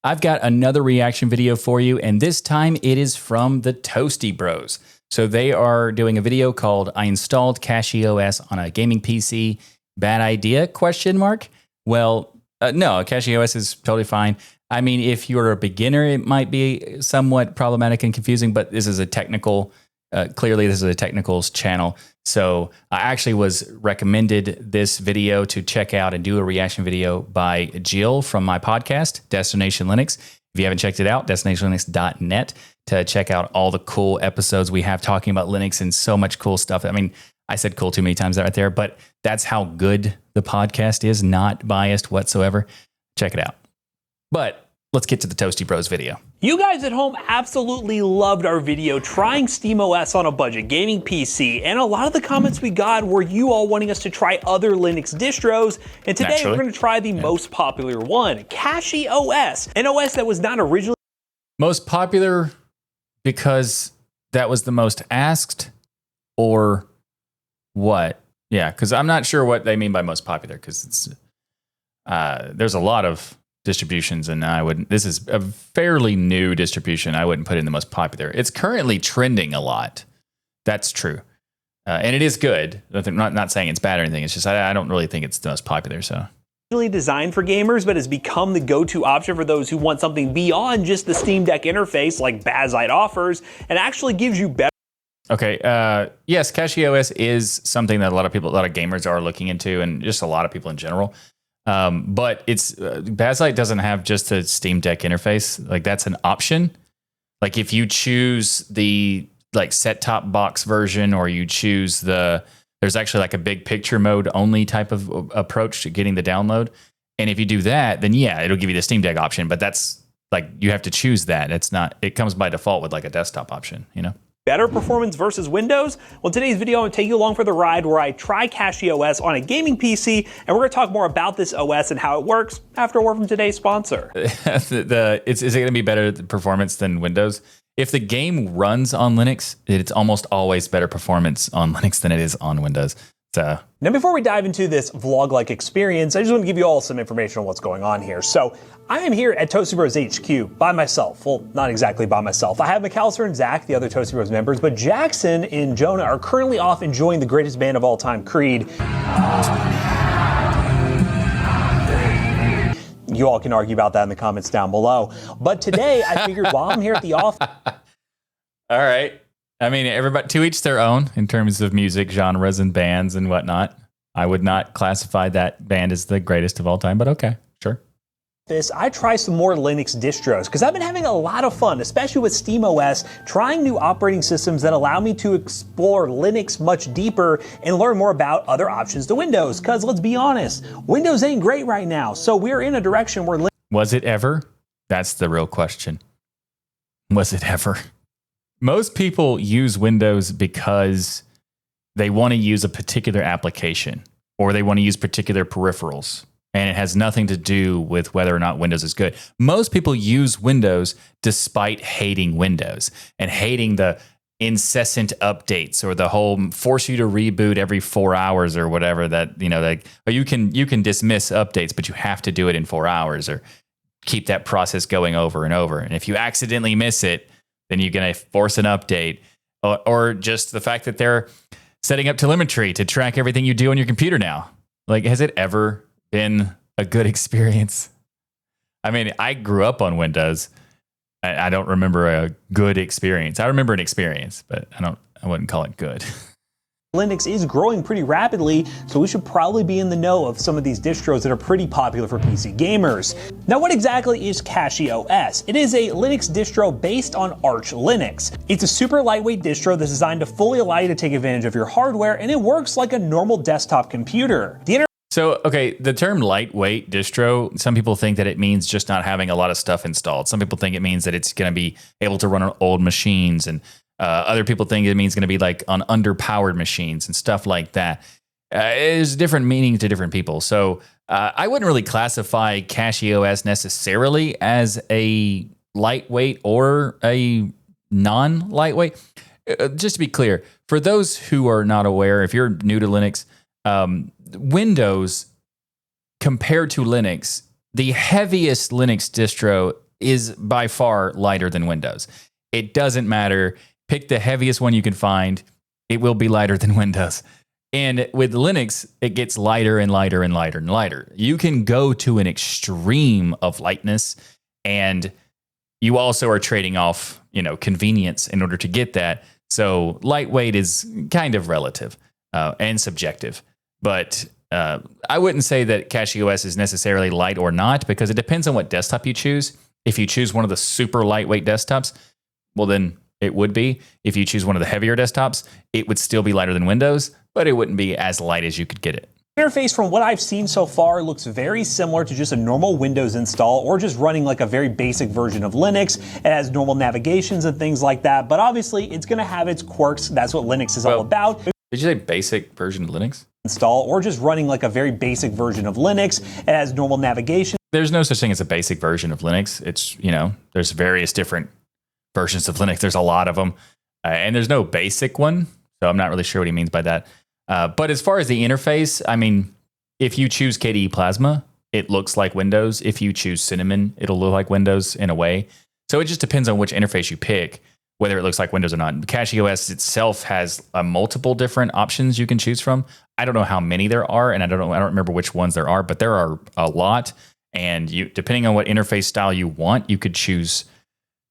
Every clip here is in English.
I've got another reaction video for you, and this time it is from the Toasty Bros. So they are doing a video called I installed CachyOS on a gaming PC. Bad idea, question mark? Well, no, CachyOS is totally fine. I mean, if you're a beginner, it might be somewhat problematic and confusing, but this is a technical, clearly this is a technicals channel. So I actually was recommended this video to check out and do a reaction video by Jill from my podcast, Destination Linux. If you haven't checked it out, destinationlinux.net to check out all the cool episodes we have talking about Linux and so much cool stuff. I mean, I said cool too many times right there, but that's how good the podcast is, not biased whatsoever. Check it out. But let's get to the Toasty Bros video. You guys at home absolutely loved our video trying SteamOS on a budget gaming PC, and a lot of the comments we got were you all wanting us to try other Linux distros, and today we're going to try the most popular one, CachyOS, an OS that was not originally most popular because that was the most asked, or what? Yeah, because I'm not sure what they mean by most popular, because it's there's a lot of distributions, and I wouldn't. This is a fairly new distribution. I wouldn't put it in the most popular. It's currently trending a lot. That's true, and it is good. I'm not saying it's bad or anything. It's just I don't really think it's the most popular. So designed for gamers, but has become the go-to option for those who want something beyond just the Steam Deck interface, like Bazite offers, and actually gives you better. Okay. Yes, CachyOS is something that a lot of gamers are looking into, and just a lot of people in general. But it's Bazite doesn't have just a Steam Deck interface. Like, that's an option. Like, if you choose the set-top box version, or you choose there's actually like a big picture mode only type of approach to getting the download. And if you do that, then yeah, it'll give you the Steam Deck option. But that's like, you have to choose that. It comes by default with like a desktop option, you know? Better performance versus Windows? Well, in today's video, I'm going to take you along for the ride where I try CachyOS on a gaming PC, and we're going to talk more about this OS and how it works after a word from today's sponsor. Is it going to be better performance than Windows? If the game runs on Linux, it's almost always better performance on Linux than it is on Windows. So now, before we dive into this vlog-like experience, I just want to give you all some information on what's going on here. So I am here at Toasty Bros HQ by myself. Well, not exactly by myself. I have McAllister and Zach, the other Toasty Bros members, but Jackson and Jonah are currently off enjoying the greatest band of all time, Creed. You all can argue about that in the comments down below. But today, I figured while I'm here at the office... All right. I mean, everybody, to each their own in terms of music genres and bands and whatnot. I would not classify that band as the greatest of all time, but okay, sure. I try some more Linux distros because I've been having a lot of fun, especially with SteamOS, trying new operating systems that allow me to explore Linux much deeper and learn more about other options to Windows. Because let's be honest, Windows ain't great right now. So we're in a direction where Was it ever? That's the real question. Was it ever? Most people use Windows because they want to use a particular application, or they want to use particular peripherals. And it has nothing to do with whether or not Windows is good. Most people use Windows despite hating Windows and hating the incessant updates, or the whole force you to reboot every 4 hours or whatever, that, you know, like, or you can dismiss updates, but you have to do it in 4 hours, or keep that process going over and over. And if you accidentally miss it, then you're going to force an update, or just the fact that they're setting up telemetry to track everything you do on your computer now. Like, has it ever been a good experience? I mean, I grew up on Windows. I don't remember a good experience. I remember an experience, but I wouldn't call it good. Linux is growing pretty rapidly, so we should probably be in the know of some of these distros that are pretty popular for PC gamers. Now, what exactly is CachyOS? It is a Linux distro based on Arch Linux. It's a super lightweight distro that's designed to fully allow you to take advantage of your hardware, and it works like a normal desktop computer. So, okay, the term lightweight distro, some people think that it means just not having a lot of stuff installed. Some people think it means that it's going to be able to run on old machines, and other people think it means going to be like on underpowered machines and stuff like that. There's different meanings to different people. So I wouldn't really classify CachyOS necessarily as a lightweight or a non-lightweight. Just to be clear, for those who are not aware, if you're new to Linux, Windows compared to Linux, the heaviest Linux distro is by far lighter than Windows. It doesn't matter. Pick the heaviest one you can find. It will be lighter than Windows. And with Linux, it gets lighter and lighter and lighter and lighter. You can go to an extreme of lightness, and you also are trading off, convenience in order to get that. So lightweight is kind of relative and subjective. But I wouldn't say that CachyOS is necessarily light or not, because it depends on what desktop you choose. If you choose one of the super lightweight desktops, well, then it would be. If you choose one of the heavier desktops, it would still be lighter than Windows, but it wouldn't be as light as you could get it. Interface, from what I've seen so far, looks very similar to just a normal Windows install or just running like a very basic version of Linux. It has normal navigations and things like that, but obviously it's going to have its quirks. That's what Linux is all about. Did you say basic version of Linux? Install or just running like a very basic version of Linux. It has normal navigation. There's no such thing as a basic version of Linux. It's, there's various different versions of Linux. There's a lot of them, and there's no basic one. So I'm not really sure what he means by that. But as far as the interface, I mean, if you choose KDE Plasma, it looks like Windows. If you choose Cinnamon, it'll look like Windows in a way. So it just depends on which interface you pick, whether it looks like Windows or not. CachyOS itself has multiple different options you can choose from. I don't know how many there are, and I don't remember which ones there are, but there are a lot. And depending on what interface style you want, you could choose,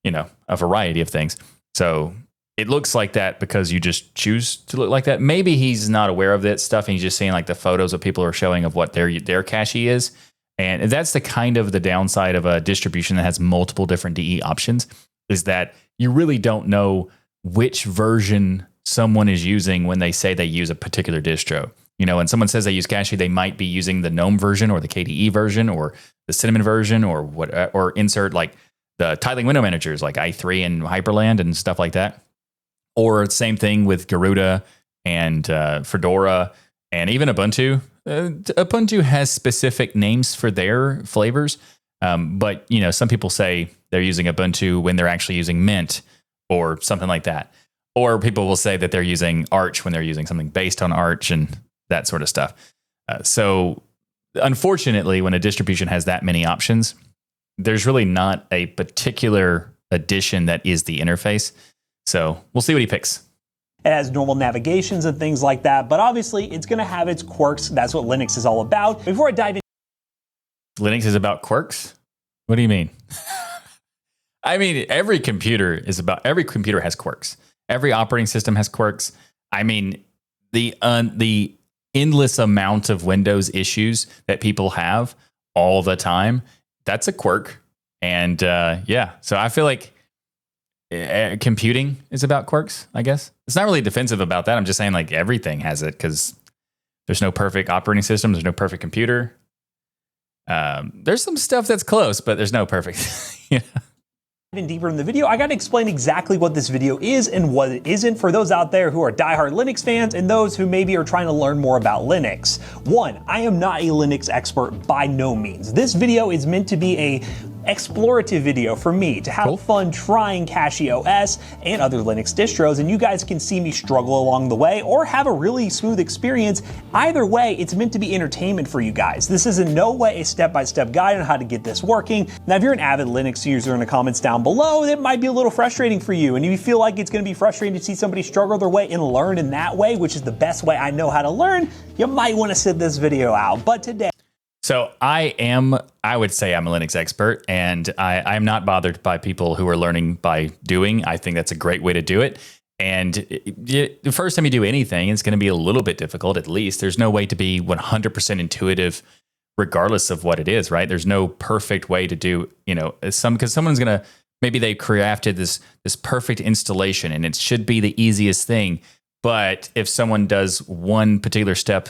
a variety of things. So it looks like that because you just choose to look like that. Maybe he's not aware of that stuff and he's just seeing like the photos of people are showing of what their cache is. And that's the kind of the downside of a distribution that has multiple different DE options, is that you really don't know which version someone is using when they say they use a particular distro. When someone says they use cache, they might be using the GNOME version or the KDE version or the Cinnamon version or insert like the tiling window managers like i3 and Hyperland and stuff like that. Or same thing with Garuda and Fedora and even Ubuntu. Ubuntu has specific names for their flavors. But, some people say they're using Ubuntu when they're actually using Mint or something like that. Or people will say that they're using Arch when they're using something based on Arch and that sort of stuff. So unfortunately, when a distribution has that many options, there's really not a particular addition that is the interface. So we'll see what he picks. It has normal navigations and things like that, but obviously it's going to have its quirks. That's what Linux is all about. Before I dive in, Linux is about quirks? What do you mean? I mean, every computer has quirks. Every operating system has quirks. I mean, the endless amount of Windows issues that people have all the time, that's a quirk. And so I feel like computing is about quirks, I guess. It's not really defensive about that. I'm just saying like everything has it because there's no perfect operating system. There's no perfect computer. There's some stuff that's close, but there's no perfect. Even deeper in the video, I got to explain exactly what this video is and what it isn't for those out there who are diehard Linux fans and those who maybe are trying to learn more about Linux. One, I am not a Linux expert by no means. This video is meant to be a explorative video for me to have fun trying CachyOS and other Linux distros, and you guys can see me struggle along the way or have a really smooth experience. Either way, it's meant to be entertainment for you guys. This is in no way a step-by-step guide on how to get this working. Now, if you're an avid Linux user in the comments down below, it might be a little frustrating for you, and you feel like it's going to be frustrating to see somebody struggle their way and learn in that way, which is the best way I know how to learn, you might want to sit this video out. But today, so I would say I'm a Linux expert, and I'm not bothered by people who are learning by doing. I think that's a great way to do it. And the first time you do anything, it's going to be a little bit difficult, at least. There's no way to be 100% intuitive, regardless of what it is, right? There's no perfect way to do, because someone's going to, maybe they crafted this perfect installation, and it should be the easiest thing. But if someone does one particular step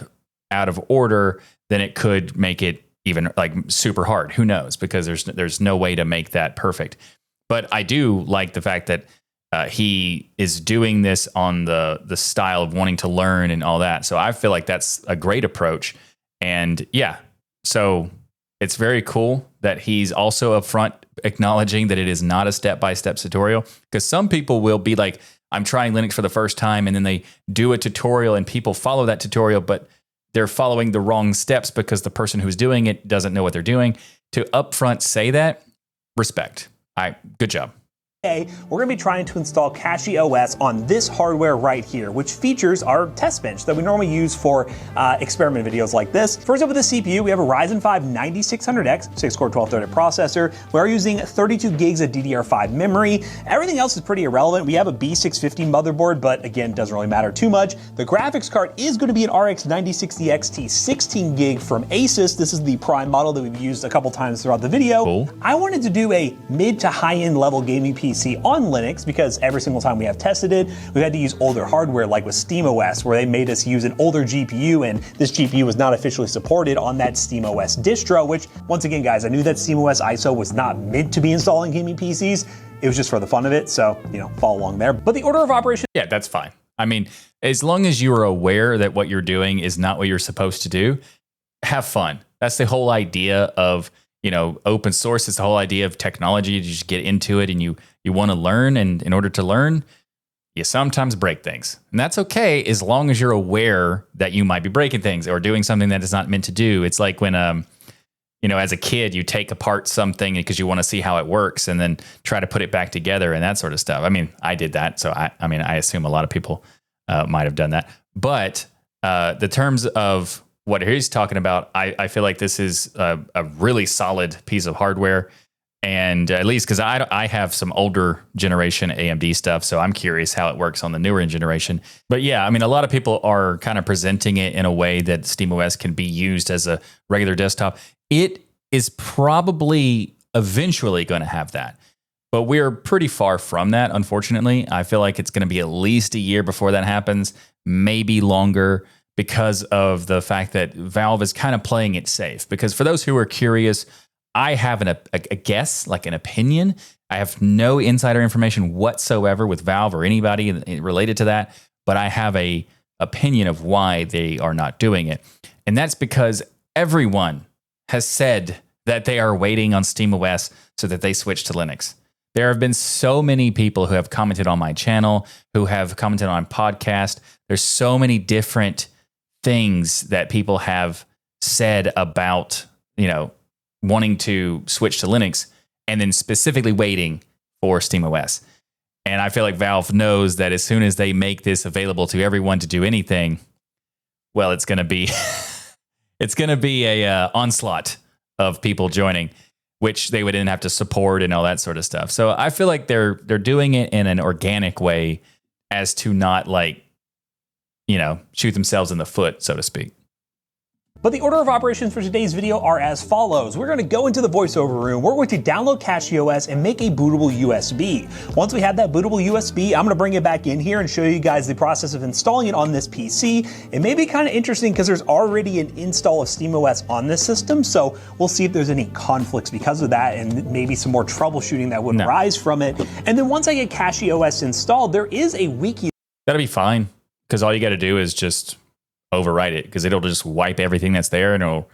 out of order, then it could make it even like super hard. Who knows? Because there's no way to make that perfect. But I do like the fact that he is doing this on the style of wanting to learn and all that. So I feel like that's a great approach. And yeah, so it's very cool that he's also upfront acknowledging that it is not a step-by-step tutorial, because some people will be like, I'm trying Linux for the first time, and then they do a tutorial and people follow that tutorial, but they're following the wrong steps because the person who's doing it doesn't know what they're doing. To upfront say that respect. Good job. Today, we're going to be trying to install CachyOS on this hardware right here, which features our test bench that we normally use for experiment videos like this. First up with the CPU, we have a Ryzen 5 9600X, 6-core 12-threaded processor. We are using 32 gigs of DDR5 memory. Everything else is pretty irrelevant. We have a B650 motherboard, but again, doesn't really matter too much. The graphics card is going to be an RX 9060 XT 16 gig from Asus. This is the Prime model that we've used a couple times throughout the video. Cool. I wanted to do a mid to high-end level gaming PC on Linux because every single time we have tested it, we've had to use older hardware like with SteamOS, where they made us use an older GPU, and this GPU was not officially supported on that SteamOS distro, which, once again, guys, I knew that SteamOS ISO was not meant to be installing gaming PCs. It was just for the fun of it, so, follow along there. But the order of operations... Yeah, that's fine. I mean, as long as you are aware that what you're doing is not what you're supposed to do, have fun. That's the whole idea of open source. Is the whole idea of technology. You just get into it and you want to learn. And in order to learn, you sometimes break things. And that's okay as long as you're aware that you might be breaking things or doing something that is not meant to do. It's like when, as a kid, you take apart something because you want to see how it works and then try to put it back together and that sort of stuff. I mean, I did that. So I assume a lot of people might have done that. But the terms of what he's talking about, I feel like this is a really solid piece of hardware. And at least because I have some older generation AMD stuff, so I'm curious how it works on the newer generation. But yeah, I mean, a lot of people are kind of presenting it in a way that SteamOS can be used as a regular desktop. It is probably eventually going to have that. But we're pretty far from that, unfortunately. I feel like it's going to be at least a year before that happens, maybe longer, because of the fact that Valve is kind of playing it safe. Because for those who are curious, I have a guess, like an opinion. I have no insider information whatsoever with Valve or anybody related to that, but I have a opinion of why they are not doing it. And that's because everyone has said that they are waiting on SteamOS so that they switch to Linux. There have been so many people who have commented on my channel, who have commented on podcast. There's so many different things that people have said about, wanting to switch to Linux and then specifically waiting for SteamOS. And I feel like Valve knows that as soon as they make this available to everyone to do anything, well, it's going to be a onslaught of people joining, which they would then have to support and all that sort of stuff. So I feel like they're doing it in an organic way as to not shoot themselves in the foot, so to speak. But the order of operations for today's video are as follows. We're going to go into the voiceover room. We're going to download CachyOS and make a bootable USB. Once we have that bootable USB, I'm going to bring it back in here and show you guys the process of installing it on this PC. It may be kind of interesting because there's already an install of SteamOS on this system, so we'll see if there's any conflicts because of that and maybe some more troubleshooting that would arise from it. And then once I get CachyOS installed, there is a wiki. That'll be fine because all you got to do is just overwrite it because it'll just wipe everything that's there and it'll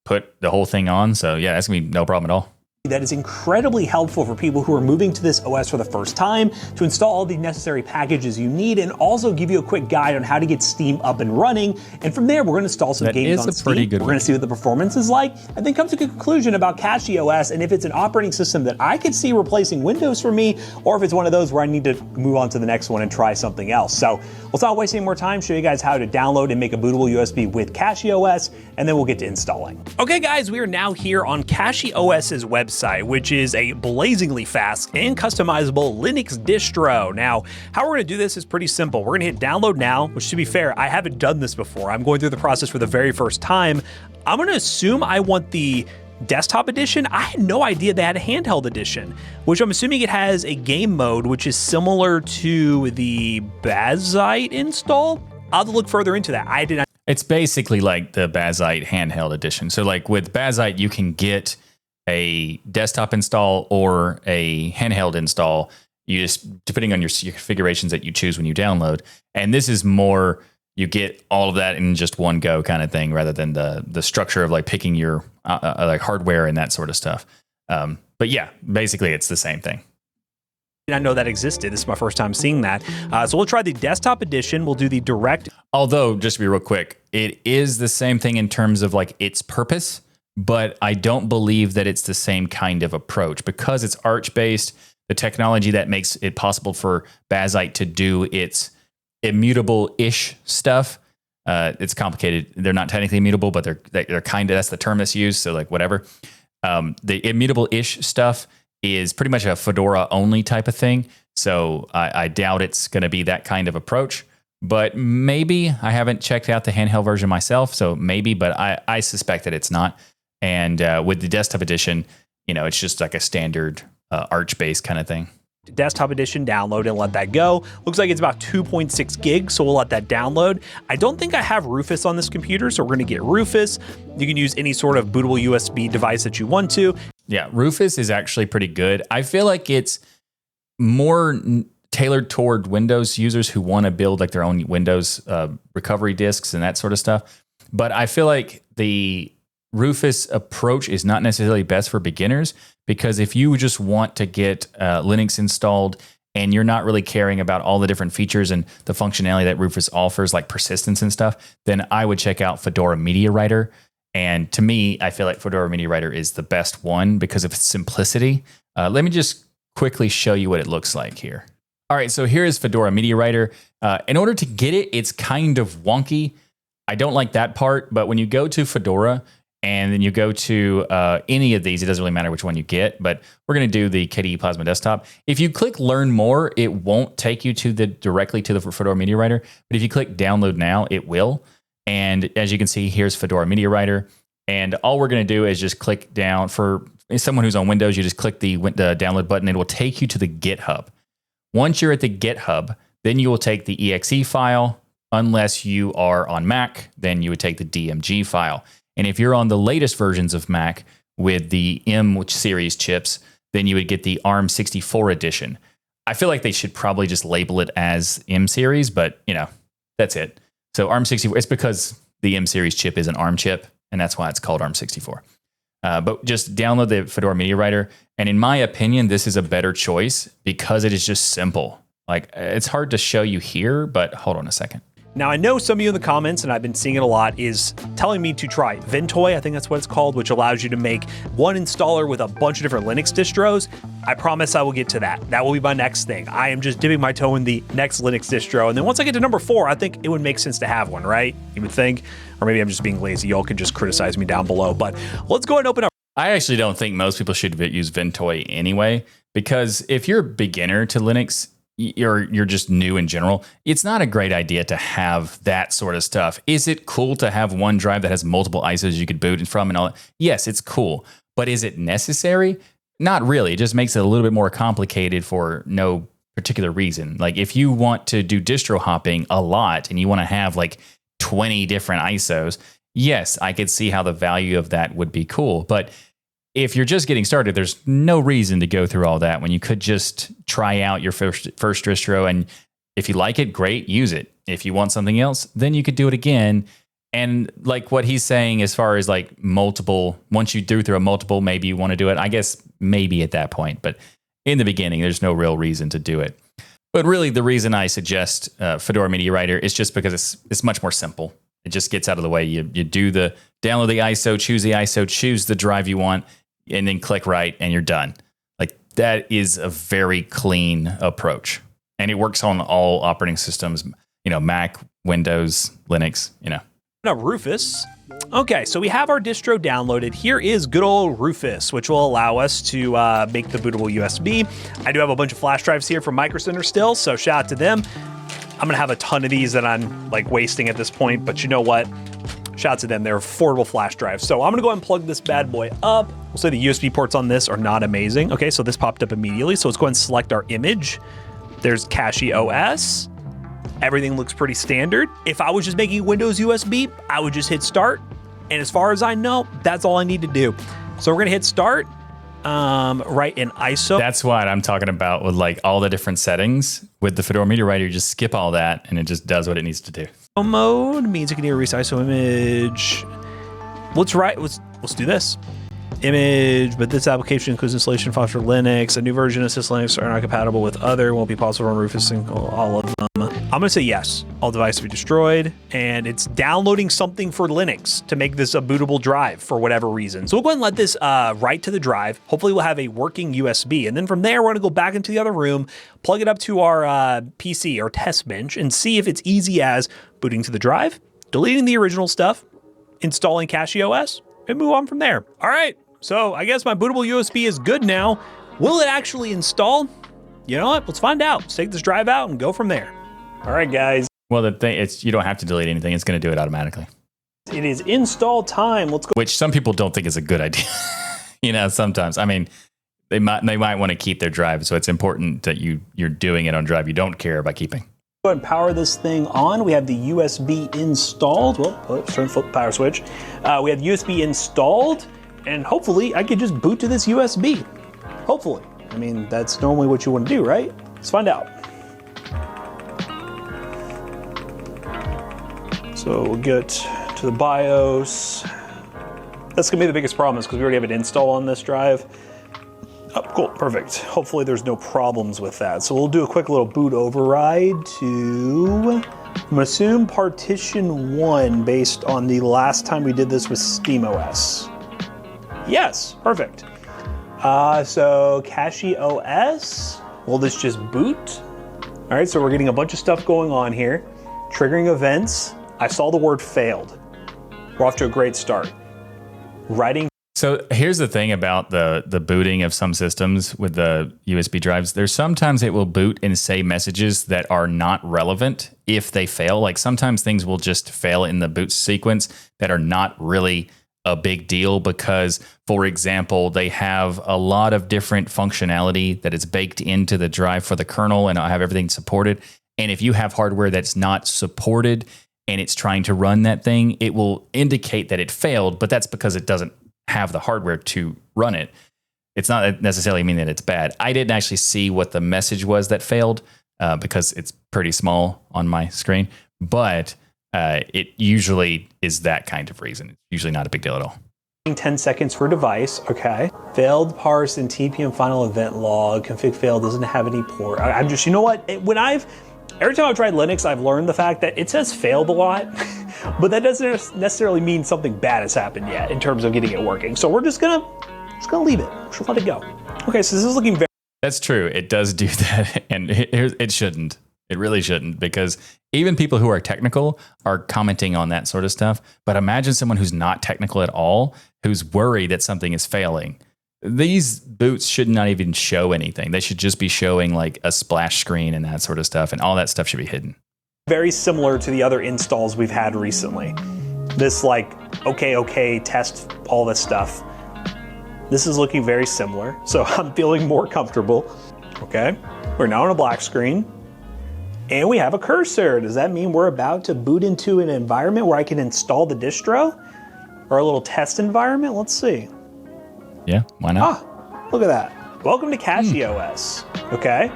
put the whole thing on. So yeah, that's gonna be no problem at all. That is incredibly helpful for people who are moving to this OS for the first time to install all the necessary packages you need and also give you a quick guide on how to get Steam up and running. And from there, we're going to install some games on Steam. We're going to see what the performance is like and then come to a conclusion about CachyOS and if it's an operating system that I could see replacing Windows for me or if it's one of those where I need to move on to the next one and try something else. So let's not waste any more time, show you guys how to download and make a bootable USB with CachyOS, and then we'll get to installing. Okay guys, we are now here on CachyOS's website, which is a blazingly fast and customizable Linux distro. Now, how we're going to do this is pretty simple. We're going to hit download now, which to be fair, I haven't done this before. I'm going through the process for the very first time. I'm going to assume I want the desktop edition. I had no idea they had a handheld edition, which I'm assuming it has a game mode, which is similar to the Bazite install. I'll have to look further into that. I did not. It's basically like the Bazite handheld edition. So like with Bazite, you can get a desktop install or a handheld install. You just, depending on your configurations that you choose when you download. And this is more, you get all of that in just one go kind of thing, rather than the structure of like picking your like hardware and that sort of stuff. But yeah, basically it's the same thing. I didn't know that existed. This is my first time seeing that. So we'll try the desktop edition. We'll do the direct. Although, just to be real quick, it is the same thing in terms of like its purpose, but I don't believe that it's the same kind of approach because it's Arch-based. The technology that makes it possible for Bazzite to do its immutable-ish stuff. It's complicated. They're not technically immutable, but they're kind of, that's the term that's used. So like whatever. The immutable-ish stuff is pretty much a Fedora-only type of thing. So I doubt it's going to be that kind of approach. But maybe. I haven't checked out the handheld version myself, so maybe, but I suspect that it's not. And with the desktop edition, it's just like a standard Arch-based kind of thing. Desktop edition, download and let that go. Looks like it's about 2.6 gigs, so we'll let that download. I don't think I have Rufus on this computer, so we're going to get Rufus. You can use any sort of bootable USB device that you want to. Yeah, Rufus is actually pretty good. I feel like it's more tailored toward Windows users who want to build like their own Windows recovery disks and that sort of stuff. But I feel like the Rufus approach is not necessarily best for beginners, because if you just want to get Linux installed and you're not really caring about all the different features and the functionality that Rufus offers, like persistence and stuff, then I would check out Fedora Media Writer. And to me, I feel like Fedora Media Writer is the best one because of its simplicity. Let me just quickly show you what it looks like here. All right, so here is Fedora Media Writer. In order to get it, it's kind of wonky. I don't like that part, but when you go to Fedora, and then you go to any of these, it doesn't really matter which one you get, but we're going to do the KDE Plasma Desktop. If you click Learn More, it won't take you to directly to the Fedora Media Writer, but if you click Download Now, it will. And as you can see, here's Fedora Media Writer. And all we're going to do is just click down. For someone who's on Windows, you just click the download button. It will take you to the GitHub. Once you're at the GitHub, then you will take the exe file. Unless you are on Mac, then you would take the DMG file. And if you're on the latest versions of Mac with the M series chips, then you would get the ARM64 edition. I feel like they should probably just label it as M series, but that's it. So ARM64, it's because the M series chip is an ARM chip, and that's why it's called ARM64. But just download the Fedora Media Writer. And in my opinion, this is a better choice because it is just simple. Like, it's hard to show you here, but hold on a second. Now, I know some of you in the comments, and I've been seeing it a lot, is telling me to try Ventoy, I think that's what it's called, which allows you to make one installer with a bunch of different Linux distros. I promise I will get to that. That will be my next thing. I am just dipping my toe in the next Linux distro. And then once I get to number 4, I think it would make sense to have one, right? You would think. Or maybe I'm just being lazy. Y'all can just criticize me down below. But let's go ahead and open up. I actually don't think most people should use Ventoy anyway, because if you're a beginner to Linux, you're just new in general, it's not a great idea to have that sort of stuff. Is it cool to have one drive that has multiple ISOs you could boot from and all that? Yes, it's cool. But is it necessary? Not really. It just makes it a little bit more complicated for no particular reason. Like if you want to do distro hopping a lot and you want to have like 20 different ISOs, yes, I could see how the value of that would be cool. But if you're just getting started, there's no reason to go through all that when you could just try out your first distro. And if you like it, great, use it. If you want something else, then you could do it again. And like what he's saying, as far as like multiple, once you do through a multiple, maybe you want to do it. I guess maybe at that point, but in the beginning, there's no real reason to do it. But really, the reason I suggest Fedora Media Writer is just because it's much more simple. It just gets out of the way. You do the download the ISO, choose the drive you want, and then click right, and you're done. Like that is a very clean approach, and it works on all operating systems. Mac, Windows, Linux. Now Rufus. Okay, so we have our distro downloaded. Here is good old Rufus, which will allow us to make the bootable USB. I do have a bunch of flash drives here from Micro Center still, so shout out to them. I'm gonna have a ton of these that I'm like wasting at this point, but you know what? Shout out to them, they're affordable flash drives. So I'm gonna go ahead and plug this bad boy up. We'll say the USB ports on this are not amazing. Okay, so this popped up immediately. So let's go ahead and select our image. There's CachyOS. Everything looks pretty standard. If I was just making Windows USB, I would just hit start. And as far as I know, that's all I need to do. So we're gonna hit start, right in ISO. That's what I'm talking about with like all the different settings. With the Fedora Media Writer, you just skip all that and it just does what it needs to do. Mode means you can either resize ISO image. Let's do this. image, but this application includes installation files for Linux. A new version of SysLinux are not compatible with other, won't be possible to run Rufus and all of them. I'm gonna say yes. All devices be destroyed, and it's downloading something for Linux to make this a bootable drive for whatever reason. So we'll go ahead and let this write to the drive. Hopefully we'll have a working USB, and then from there we're gonna go back into the other room, plug it up to our PC or test bench, and see if it's easy as booting to the drive, deleting the original stuff, installing CachyOS, and move on from there. All right, so I guess my bootable USB is good now. Will it actually install? You know what? Let's find out. Let's take this drive out and go from there. All right, guys. Well, the thing is, you don't have to delete anything. It's going to do it automatically. It is install time. Let's go. Which some people don't think is a good idea. You know, sometimes. I mean, they might want to keep their drive, so it's important that you're doing it on drive you don't care about keeping. Go ahead and power this thing on. We have the USB installed. Well, turn flip power switch. We have USB installed, and hopefully I could just boot to this USB. Hopefully. I mean, that's normally what you want to do, right? Let's find out. So we'll get to the BIOS. That's gonna be the biggest problem is because we already have an install on this drive. Oh, cool, perfect. Hopefully there's no problems with that. So we'll do a quick little boot override to, I'm gonna assume partition 1 based on the last time we did this with SteamOS. Yes, perfect. So CachyOS, will this just boot? All right, so we're getting a bunch of stuff going on here. Triggering events. I saw the word failed. We're off to a great start. Writing. So here's the thing about the booting of some systems with the USB drives. There's sometimes it will boot and say messages that are not relevant if they fail. Like sometimes things will just fail in the boot sequence that are not really a big deal because, for example, they have a lot of different functionality that is baked into the drive for the kernel and I have everything supported. And if you have hardware that's not supported and it's trying to run that thing, it will indicate that it failed, but that's because it doesn't have the hardware to run it. It's not necessarily mean that it's bad. I didn't actually see what the message was that failed because it's pretty small on my screen, but it usually is that kind of reason. It's usually not a big deal at all. 10 seconds for device, okay. Failed parse and TPM final event log, config failed, doesn't have any port. I'm just, you know what, every time I've tried Linux, I've learned the fact that it says failed a lot, but that doesn't necessarily mean something bad has happened yet in terms of getting it working. So we're just gonna leave it. Just let it go. Okay, so this is looking very. That's true. It does do that, and it shouldn't. It really shouldn't, because even people who are technical are commenting on that sort of stuff. But imagine someone who's not technical at all, who's worried that something is failing. These boots should not even show anything. They should just be showing like a splash screen and that sort of stuff, and all that stuff should be hidden. Very similar to the other installs we've had recently. This like, okay, test, all this stuff. This is looking very similar, so I'm feeling more comfortable. Okay, we're now on a black screen, and we have a cursor. Does that mean we're about to boot into an environment where I can install the distro? Or a little test environment? Let's see. Yeah, why not? Ah, look at that. Welcome to CachyOS. Okay.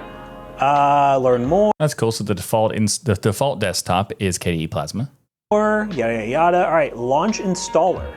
Learn more. That's cool. So the default desktop is KDE Plasma. Yada, yada, yada. All right, launch installer.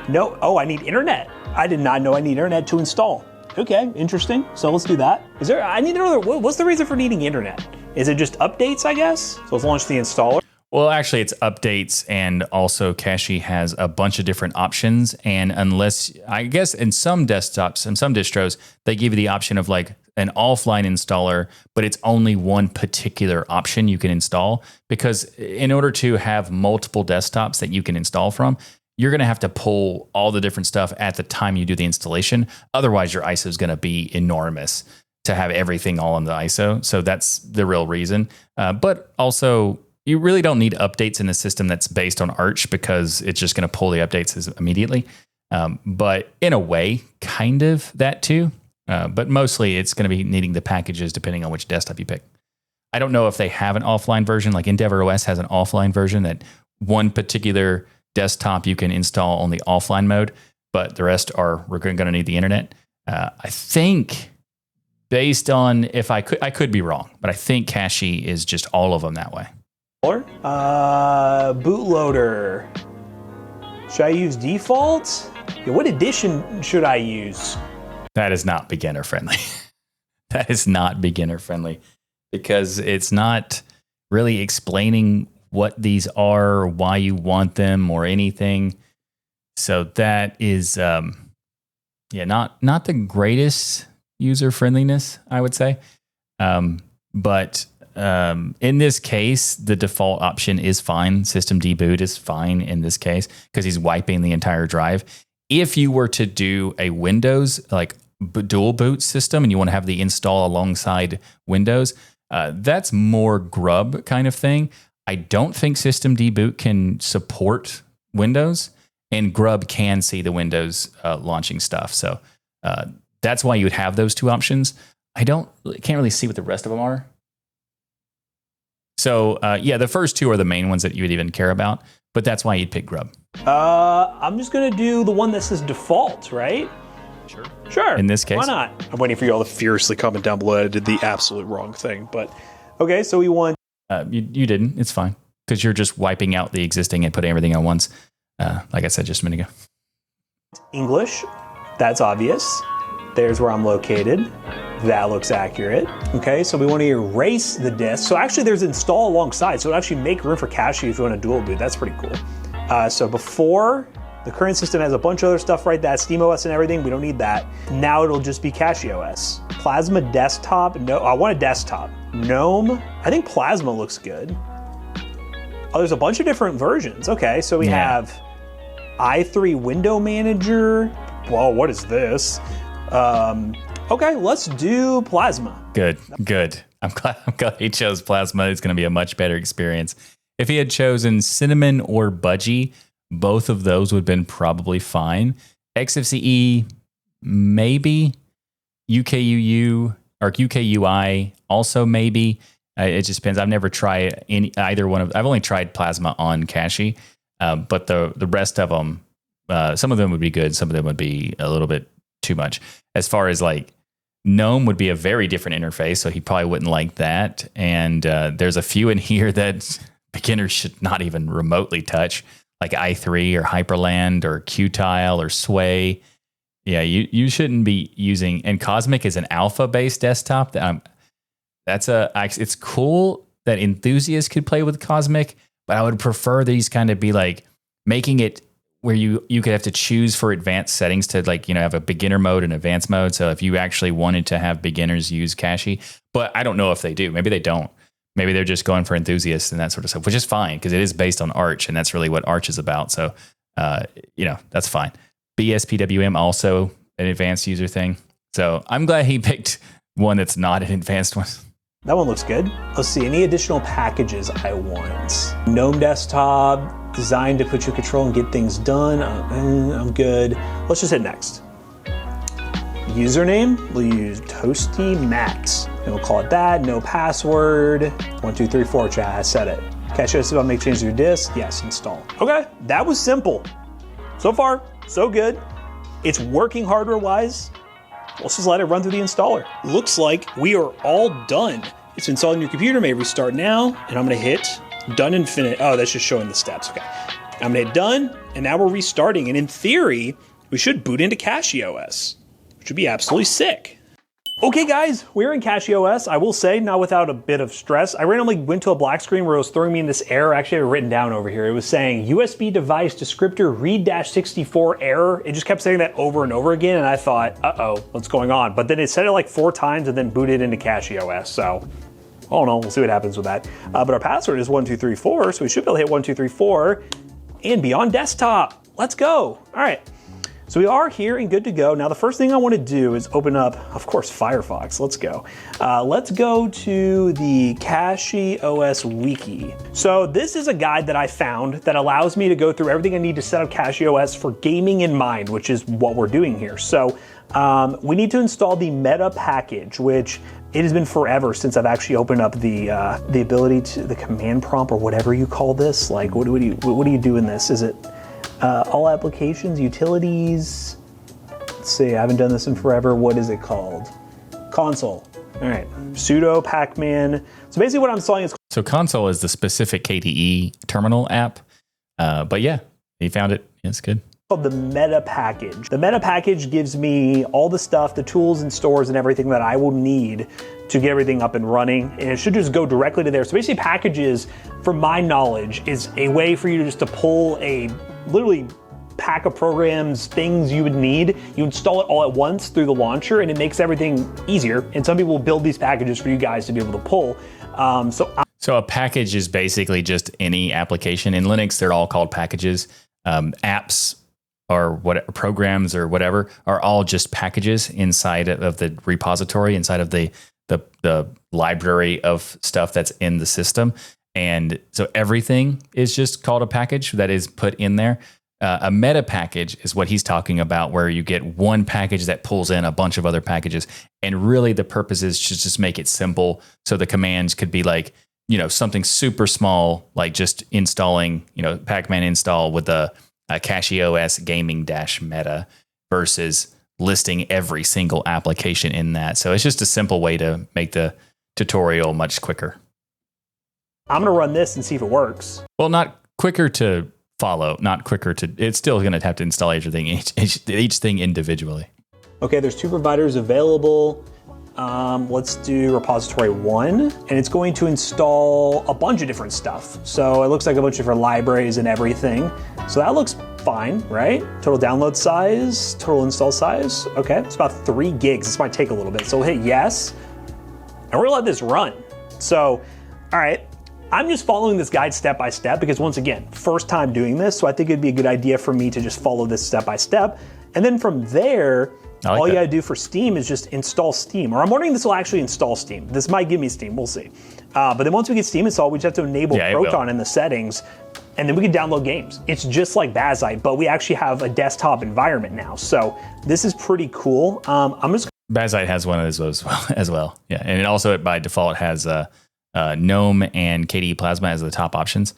No, I need internet. I did not know I need internet to install. Okay, interesting. So let's do that. I need another, what's the reason for needing internet? Is it just updates, I guess? So let's launch the installer. Well, actually, it's updates, and also Cachy has a bunch of different options. And unless, I guess in some desktops and some distros, they give you the option of like an offline installer, but it's only one particular option you can install. Because in order to have multiple desktops that you can install from, you're going to have to pull all the different stuff at the time you do the installation. Otherwise, your ISO is going to be enormous to have everything all on the ISO. So that's the real reason. But also, you really don't need updates in a system that's based on Arch because it's just going to pull the updates immediately. But in a way, kind of that too. But mostly it's going to be needing the packages depending on which desktop you pick. I don't know if they have an offline version, like EndeavourOS has an offline version that one particular desktop you can install on the offline mode, but the rest we're going to need the internet. I think based on, I could be wrong, but I think Cachy is just all of them that way. Bootloader. Should I use default? Yeah, what edition should I use? That is not beginner friendly. That is not beginner friendly because it's not really explaining what these are or why you want them or anything. So that is, not the greatest user friendliness, I would say. But in this case, the default option is fine. System deboot is fine in this case because he's wiping the entire drive. If you were to do a Windows like dual boot system and you want to have the install alongside Windows, that's more grub kind of thing. I don't think system deboot can support Windows, and grub can see the Windows launching stuff. So that's why you would have those two options. Can't really see what the rest of them are. So the first two are the main ones that you would even care about, but that's why you'd pick grub. I'm just gonna do the one that says default, right? Sure. In this case, why not? I'm waiting for you all to furiously comment down below. I did the absolute wrong thing, but okay. So we want. You didn't. It's fine because you're just wiping out the existing and putting everything on once. Like I said just a minute ago. English. That's obvious. There's where I'm located. That looks accurate. Okay, so we want to erase the disk. So actually there's install alongside, so it'll actually make room for cache if you want to dual boot. That's pretty cool. So before, the current system has a bunch of other stuff, right? That SteamOS and everything, we don't need that. Now it'll just be CachyOS. Plasma desktop, no, I want a desktop. GNOME, I think Plasma looks good. Oh, there's a bunch of different versions. Okay, so we have i3 Window Manager. Whoa, what is this? Okay, let's do Plasma. Good. I'm glad he chose Plasma. It's going to be a much better experience. If he had chosen Cinnamon or Budgie, both of those would have been probably fine. XFCE, maybe. UKUU or UKUI, also maybe. It just depends. I've never tried either one of. I've only tried Plasma on Cachy, but the rest of them, some of them would be good. Some of them would be a little bit too much. As far as like GNOME would be a very different interface, so he probably wouldn't like that. And there's a few in here that beginners should not even remotely touch, like i3 or Hyperland or Qtile or Sway. Yeah, you shouldn't be using. And Cosmic is an alpha-based desktop. It's cool that enthusiasts could play with Cosmic, but I would prefer these kind of be like making it where you could have to choose for advanced settings to have a beginner mode and advanced mode. So if you actually wanted to have beginners use Cachy, but I don't know if they do. Maybe they don't. Maybe they're just going for enthusiasts and that sort of stuff, which is fine because it is based on Arch and that's really what Arch is about. So, that's fine. BSPWM also an advanced user thing. So I'm glad he picked one that's not an advanced one. That one looks good. Let's see, any additional packages I want. GNOME desktop, designed to put you in control and get things done. I'm good. Let's just hit next. Username, we'll use Toasty Max. And we'll call it that, no password. 1234 chat, I said it. CachyOS about make changes to your disk. Yes, install. Okay, that was simple. So far, so good. It's working hardware-wise. Let's just let it run through the installer. Looks like we are all done. It's installed in your computer, may restart now, and I'm gonna hit done and finish. Oh, that's just showing the steps, okay. I'm gonna hit done, and now we're restarting, and in theory, we should boot into CachyOS, which would be absolutely sick. Okay guys, we're in CachyOS. I will say, not without a bit of stress. I randomly went to a black screen where it was throwing me in this error. Actually, I have it written down over here. It was saying USB device descriptor read-64 error. It just kept saying that over and over again, and I thought, uh-oh, what's going on? But then it said it like 4 times and then booted into CachyOS, so I don't know, we'll see what happens with that. But our password is 1234, so we should be able to hit 1234 and be on desktop. Let's go. All right. So we are here and good to go. Now the first thing I want to do is open up, of course, Firefox. Let's go. Let's go to the CachyOS Wiki. So this is a guide that I found that allows me to go through everything I need to set up CachyOS for gaming in mind, which is what we're doing here. So we need to install the Meta-Pkg, which it has been forever since I've actually opened up the ability to the command prompt or whatever you call this. Like, what do you do in this? Is it all applications, utilities? Let's see, I haven't done this in forever. What is it called? Console. All right, sudo pacman. So basically what I'm installing is... So console is the specific KDE terminal app. But yeah, he found it. It's good. called the Meta-Pkg. The Meta-Pkg gives me all the stuff, the tools and stores and everything that I will need to get everything up and running, and it should just go directly to there. So basically packages, from my knowledge, is a way for you to pull a literally pack of programs, things you would need. You install it all at once through the launcher, and it makes everything easier. And some people build these packages for you guys to be able to pull. So a package is basically just any application. In Linux, they're all called packages. Apps or what programs or whatever are all just packages inside of the repository, inside of the library of stuff that's in the system. And so everything is just called a package that is put in there. A meta package is what he's talking about, where you get one package that pulls in a bunch of other packages. And really the purpose is to just make it simple. So the commands could be like, something super small, like just installing, pacman install with a CachyOS gaming -meta versus listing every single application in that. So it's just a simple way to make the tutorial much quicker. I'm going to run this and see if it works. Well, not quicker to follow, not quicker to, it's still going to have to install everything, each thing individually. Okay, there's 2 providers available. Let's do repository 1, and it's going to install a bunch of different stuff. So it looks like a bunch of different libraries and everything. So that looks fine, right? Total download size, total install size. Okay, it's about 3 gigs. This might take a little bit. So we'll hit yes, and we're gonna let this run. So, all right. I'm just following this guide step by step because, once again, first time doing this, so I think it'd be a good idea for me to just follow this step by step. And then from there, all you gotta do for Steam is just install Steam. Or I'm wondering if this will actually install Steam. This might give me Steam, we'll see. But then once we get Steam installed, we just have to enable Proton in the settings, and then we can download games. It's just like Bazite, but we actually have a desktop environment now. So this is pretty cool. Bazite has one of those as well. Yeah, and it also by default has GNOME and KDE Plasma as the top options.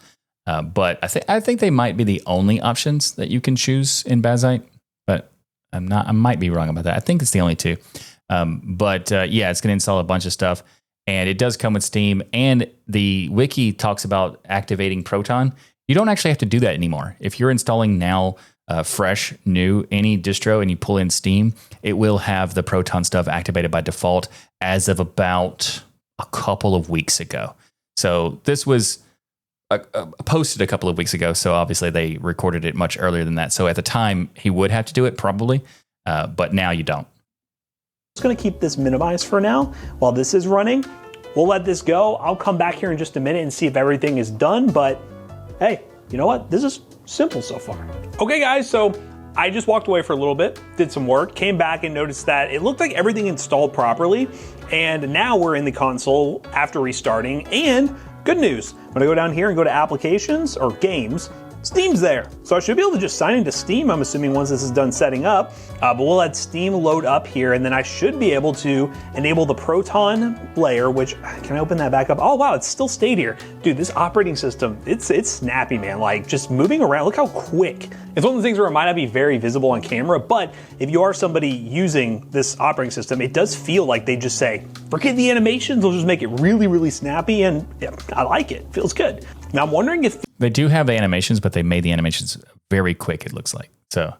But I think they might be the only options that you can choose in Bazite. But I might be wrong about that. I think it's the only 2. But it's going to install a bunch of stuff. And it does come with Steam. And the wiki talks about activating Proton. You don't actually have to do that anymore. If you're installing now fresh, new, any distro, and you pull in Steam, it will have the Proton stuff activated by default as of about a couple of weeks ago. So this was posted a couple of weeks ago. So obviously they recorded it much earlier than that. So at the time he would have to do it probably, but now you don't. I'm just going to keep this minimized for now while this is running. We'll let this go. I'll come back here in just a minute and see if everything is done. But hey, you know what? This is simple so far. Okay, guys. So I just walked away for a little bit, did some work, came back and noticed that it looked like everything installed properly. And now we're in the console after restarting. And good news, I'm gonna go down here and go to applications or games. Steam's there. So I should be able to just sign into Steam, I'm assuming, once this is done setting up. But we'll let Steam load up here, and then I should be able to enable the Proton layer, which, can I open that back up? Oh, wow, it's still stayed here. Dude, this operating system, it's snappy, man. Like, just moving around, look how quick. It's one of the things where it might not be very visible on camera, but if you are somebody using this operating system, it does feel like they just say, forget the animations, they'll just make it really, really snappy, and yeah, I like it. Feels good. Now, I'm wondering if they do have the animations, but they made the animations very quick, it looks like. So,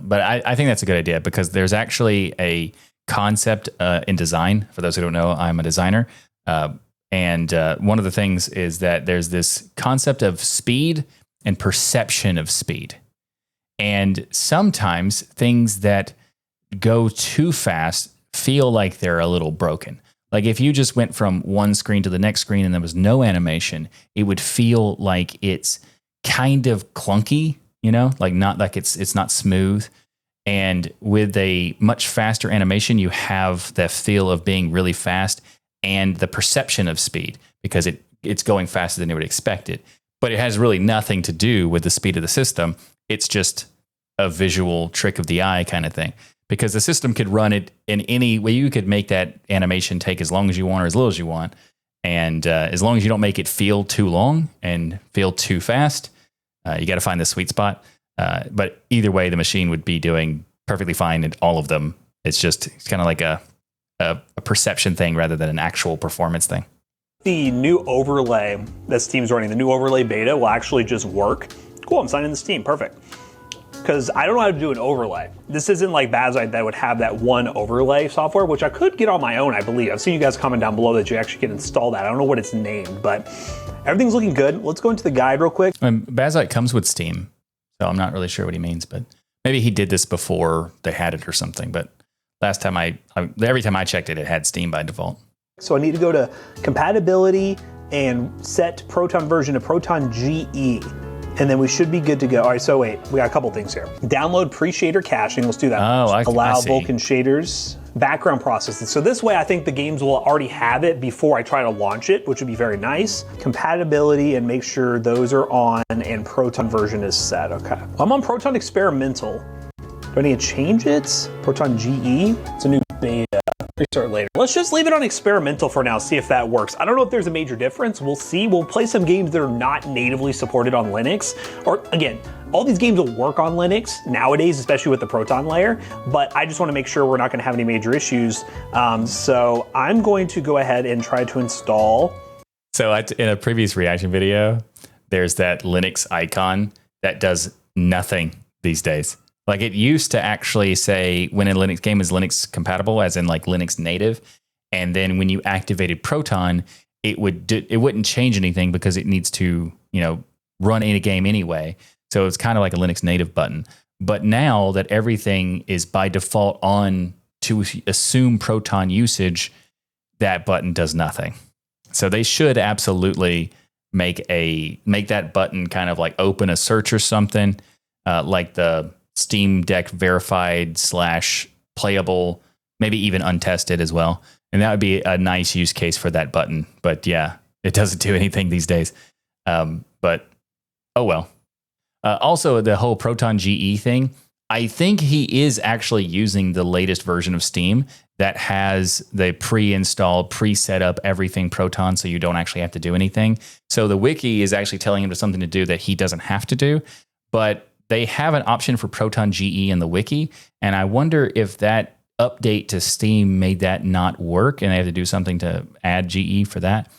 but I think that's a good idea because there's actually a concept in design. For those who don't know, I'm a designer. And one of the things is that there's this concept of speed and perception of speed. And sometimes things that go too fast feel like they're a little broken. Like if you just went from one screen to the next screen and there was no animation, it would feel like it's kind of clunky, like not like it's not smooth. And with a much faster animation, you have the feel of being really fast and the perception of speed because it's going faster than you would expect it. But it has really nothing to do with the speed of the system. It's just a visual trick of the eye kind of thing. Because the system could run it in any way. You could make that animation take as long as you want or as little as you want. And as long as you don't make it feel too long and feel too fast, you got to find the sweet spot. But either way, the machine would be doing perfectly fine in all of them. It's kind of like a perception thing rather than an actual performance thing. The new overlay that Steam's running, the new overlay beta will actually just work. Cool, I'm signing into Steam, perfect. because I don't know how to do an overlay. This isn't like Bazzite that would have that one overlay software, which I could get on my own, I believe. I've seen you guys comment down below that you actually can install that. I don't know what it's named, but everything's looking good. Let's go into the guide real quick. Bazzite comes with Steam, so I'm not really sure what he means, but maybe he did this before they had it or something. But last time every time I checked it, it had Steam by default. So I need to go to compatibility and set Proton version to Proton GE. And then we should be good to go. All right, so wait, we got a couple things here. Download pre-shader caching, let's do that. Oh, Allow Vulkan shaders, background processing. So this way I think the games will already have it before I try to launch it, which would be very nice. Compatibility and make sure those are on and Proton version is set, okay. I'm on Proton Experimental. Do I need to change it? Proton GE, it's a new beta. Restart later. Let's just leave it on experimental for now, see if that works. I don't know if there's a major difference. We'll see. We'll play some games that are not natively supported on Linux. Or again, all these games will work on Linux nowadays, especially with the Proton layer, but I just want to make sure we're not going to have any major issues. So I'm going to go ahead and try to install. So in a previous reaction video, there's that Linux icon that does nothing these days. Like it used to actually say when a Linux game is Linux compatible, as in like Linux native, and then when you activated Proton, it wouldn't change anything because it needs to, run in a game anyway. So it's kind of like a Linux native button. But now that everything is by default on to assume Proton usage, that button does nothing. So they should absolutely make that button kind of like open a search or something, like the Steam Deck verified / playable, maybe even untested as well. And that would be a nice use case for that button. But yeah, it doesn't do anything these days. But oh well. Also, the whole Proton GE thing, I think he is actually using the latest version of Steam that has the pre-installed, pre-set up everything Proton, so you don't actually have to do anything. So the wiki is actually telling him something to do that he doesn't have to do. But they have an option for Proton GE in the wiki, and I wonder if that update to Steam made that not work, and they have to do something to add GE for that.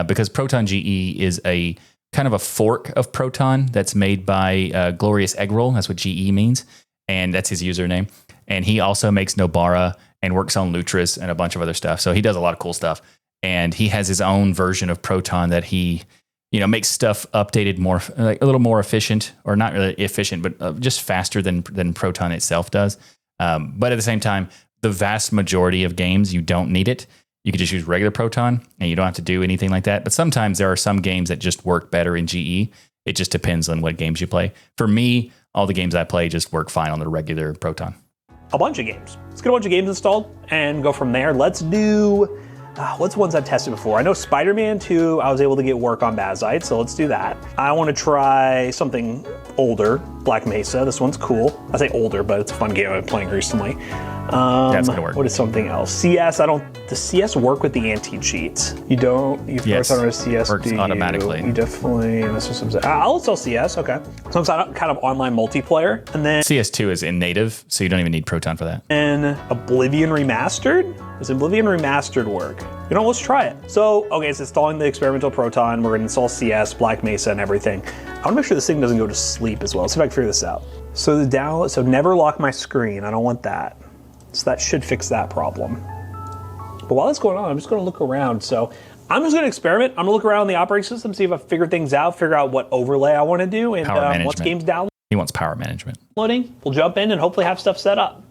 Because Proton GE is a kind of a fork of Proton that's made by Glorious Eggroll. That's what GE means, and that's his username. And he also makes Nobara and works on Lutris and a bunch of other stuff. So he does a lot of cool stuff, and he has his own version of Proton that he makes stuff updated more, like a little more efficient, or not really efficient, but just faster than Proton itself does. But at the same time, the vast majority of games, you don't need it. You can just use regular Proton and you don't have to do anything like that. But sometimes there are some games that just work better in GE. It just depends on what games you play. For me, all the games I play just work fine on the regular Proton. A bunch of games. Let's get a bunch of games installed and go from there. Let's do... what's ones I've tested before? I know Spider-Man 2, I was able to get work on Bazzite, so let's do that. I want to try something older, Black Mesa. This one's cool. I say older, but it's a fun game I've been playing recently. That's gonna work. What is something else? CS, does CS work with the anti-cheats? You don't? Yes, on CS, works automatically. You definitely, I'll install CS, okay. Some kind of online multiplayer, and then... CS2 is in native, so you don't even need Proton for that. And Oblivion Remastered? Does Oblivion Remastered work? Let's try it. So, okay, it's installing the experimental Proton. We're gonna install CS, Black Mesa, and everything. I wanna make sure this thing doesn't go to sleep as well. Let's see if I can figure this out. So so never lock my screen. I don't want that. So that should fix that problem. But while that's going on, I'm just gonna look around. So I'm just gonna experiment. I'm gonna look around the operating system, see if I figure things out, figure out what overlay I wanna do, and what's games downloading. He wants power management. We'll jump in and hopefully have stuff set up.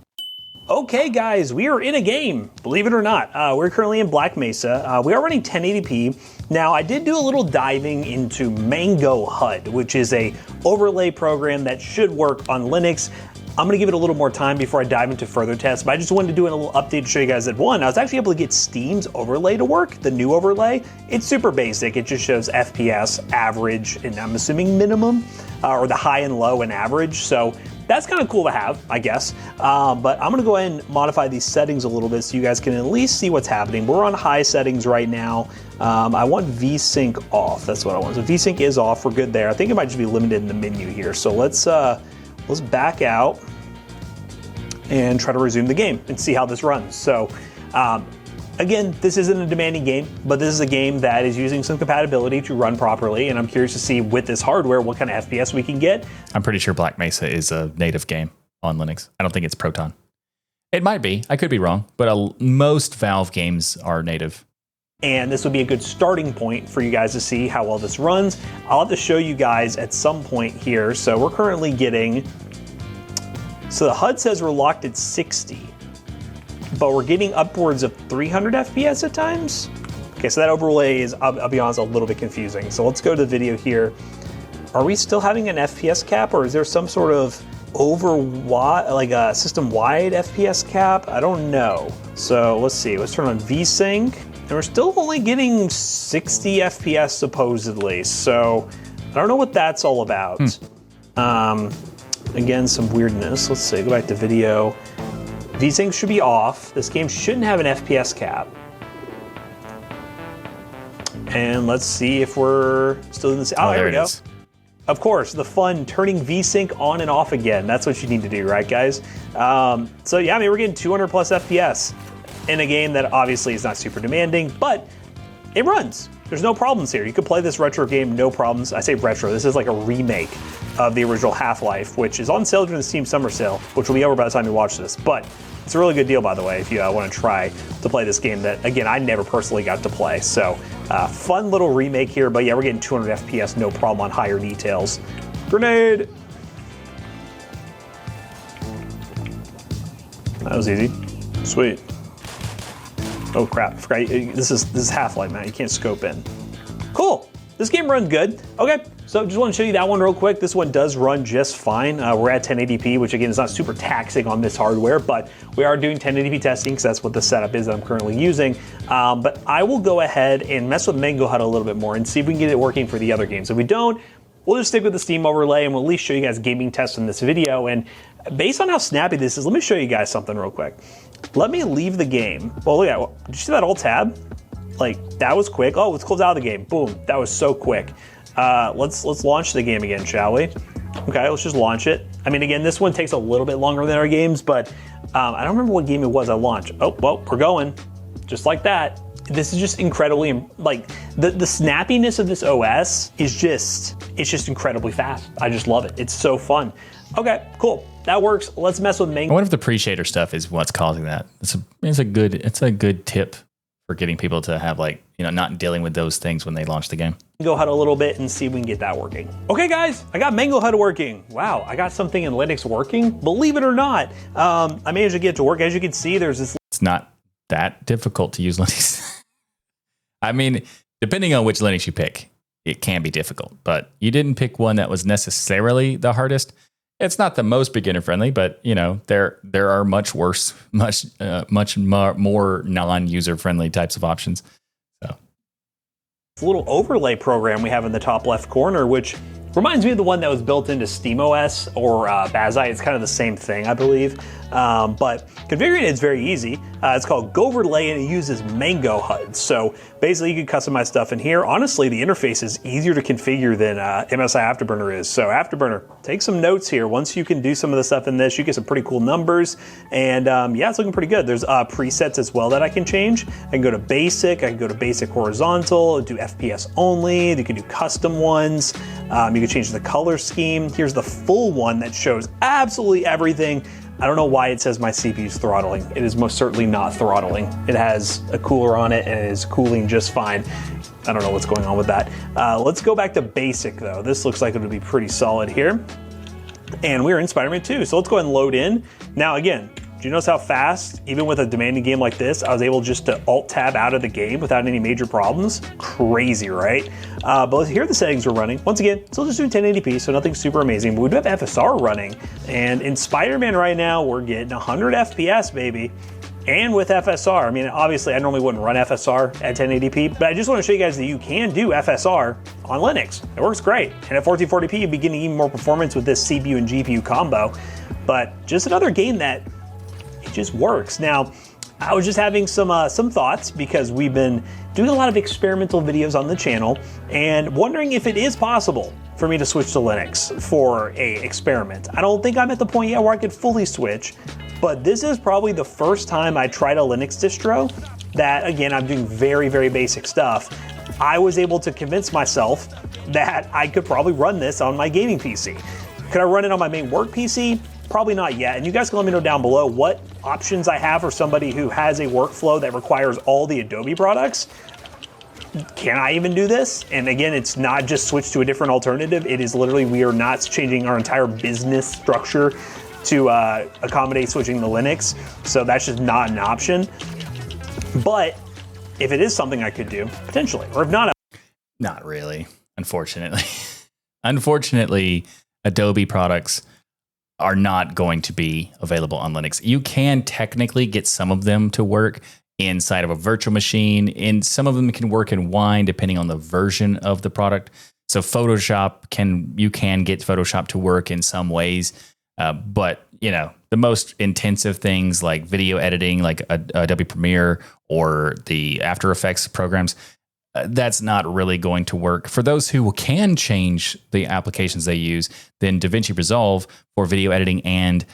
Okay, guys, we are in a game, believe it or not. We're currently in Black Mesa. We are running 1080p. Now, I did do a little diving into MangoHUD, which is a overlay program that should work on Linux. I'm gonna give it a little more time before I dive into further tests, but I just wanted to do a little update to show you guys that one, I was actually able to get Steam's overlay to work, the new overlay. It's super basic. It just shows FPS, average, and I'm assuming minimum, or the high and low and average. So that's kind of cool to have, I guess. But I'm gonna go ahead and modify these settings a little bit so you guys can at least see what's happening. We're on high settings right now. I want VSync off, that's what I want. So VSync is off, we're good there. I think it might just be limited in the menu here. So let's back out and try to resume the game and see how this runs. So Again, this isn't a demanding game, but this is a game that is using some compatibility to run properly, and I'm curious to see with this hardware what kind of FPS we can get. I'm pretty sure Black Mesa is a native game on Linux. I don't think it's Proton. It might be. I could be wrong, but most Valve games are native. And this would be a good starting point for you guys to see how well this runs. I'll have to show you guys at some point here. So we're currently getting, so the HUD says we're locked at 60, but we're getting upwards of 300 FPS at times. Okay, so that overlay is, I'll be honest, a little bit confusing. So let's go to the video here. Are we still having an FPS cap, or is there some sort of like a system-wide FPS cap? I don't know. So let's see, let's turn on VSync. And we're still only getting 60 FPS supposedly, so I don't know what that's all about. Again, some weirdness. Let's see, go back to video. VSync should be off. This game shouldn't have an FPS cap. And let's see if we're still in this. Oh, there we go. Of course, the fun turning VSync on and off again. That's what you need to do, right, guys? So yeah, I mean, we're getting 200 plus FPS in a game that obviously is not super demanding, but it runs. There's no problems here. You could play this retro game, no problems. I say retro, this is like a remake of the original Half-Life, which is on sale during the Steam Summer Sale, which will be over by the time you watch this. But it's a really good deal, by the way, if you want to try to play this game that, again, I never personally got to play. So fun little remake here, but yeah, we're getting 200 FPS, no problem on higher details. Grenade! That was easy. Sweet. Oh crap, this is Half-Life, man. You can't scope in. Cool, this game runs good. Okay, so just want to show you that one real quick. This one does run just fine. We're at 1080p, which again is not super taxing on this hardware, but we are doing 1080p testing because that's what the setup is that I'm currently using. But I will go ahead and mess with MangoHUD a little bit more and see if we can get it working for the other games. If we don't, we'll just stick with the Steam overlay and we'll at least show you guys gaming tests in this video. And based on how snappy this is, let me show you guys something real quick. Let me leave the game. Well, look at that. Did you see that alt tab? Like, that was quick. Oh, let's close out of the game. Boom. That was so quick. Let's launch the game again, shall we? Okay, let's just launch it. I mean, again, this one takes a little bit longer than our games, but I don't remember what game it was I launched. Oh, well, we're going. Just like that. This is just incredibly, like, the snappiness of this OS is it's just incredibly fast. I just love it. It's so fun. Okay, cool. That works. Let's mess with Mango. I wonder if the pre-shader stuff is what's causing that. It's a good tip for getting people to have, like, you know, not dealing with those things when they launch the game. MangoHUD a little bit and see if we can get that working. Okay, guys, I got MangoHUD working. Wow, I got something in Linux working. Believe it or not, I managed to get it to work. As you can see, there's this. It's not that difficult to use Linux. I mean, depending on which Linux you pick, it can be difficult. But you didn't pick one that was necessarily the hardest. It's not the most beginner friendly, but you know there are much worse, much more non-user friendly types of options. So, this little overlay program we have in the top left corner, which reminds me of the one that was built into SteamOS or Bazi. It's kind of the same thing, I believe. But configuring it is very easy. It's called Goverlay and it uses MangoHUD. So basically you can customize stuff in here. Honestly, the interface is easier to configure than MSI Afterburner is. So Afterburner, take some notes here. Once you can do some of the stuff in this, you get some pretty cool numbers. And yeah, it's looking pretty good. There's presets as well that I can change. I can go to basic, I can go to basic horizontal, do FPS only, you can do custom ones. You can change the color scheme. Here's the full one that shows absolutely everything. I don't know why it says my CPU is throttling. It is most certainly not throttling. It has a cooler on it and it is cooling just fine. I don't know what's going on with that. Let's go back to basic though. This looks like it would be pretty solid here. And we're in Spider-Man 2, so let's go ahead and load in. Now again, do you notice how fast, even with a demanding game like this, I was able just to alt-tab out of the game without any major problems? Crazy, right? But here are the settings we're running. Once again, still just doing 1080p, so nothing super amazing, but we do have FSR running. And in Spider-Man right now, we're getting 100 FPS, baby. And with FSR, I mean, obviously I normally wouldn't run FSR at 1080p, but I just want to show you guys that you can do FSR on Linux. It works great. And at 1440p, you'll be getting even more performance with this CPU and GPU combo. But just another game that it just works. Now, I was just having some thoughts because we've been doing a lot of experimental videos on the channel and wondering if it is possible for me to switch to Linux for a experiment. I don't think I'm at the point yet where I could fully switch, but this is probably the first time I tried a Linux distro that, again, I'm doing very, very basic stuff, I was able to convince myself that I could probably run this on my gaming PC. Could I run it on my main work PC? Probably not yet. And you guys can let me know down below what options I have for somebody who has a workflow that requires all the Adobe products. Can I even do this? And again, it's not just switch to a different alternative. It is literally, we are not changing our entire business structure to accommodate switching to Linux. So that's just not an option. But if it is something I could do, potentially, or if not. Not really, unfortunately. Unfortunately, Adobe products are not going to be available on Linux. You can technically get some of them to work inside of a virtual machine, and some of them can work in Wine depending on the version of the product. So Photoshop you can get Photoshop to work in some ways, but the most intensive things like video editing, like Adobe Premiere or the After Effects programs, that's not really going to work. For those who can change the applications they use, then DaVinci Resolve for video editing and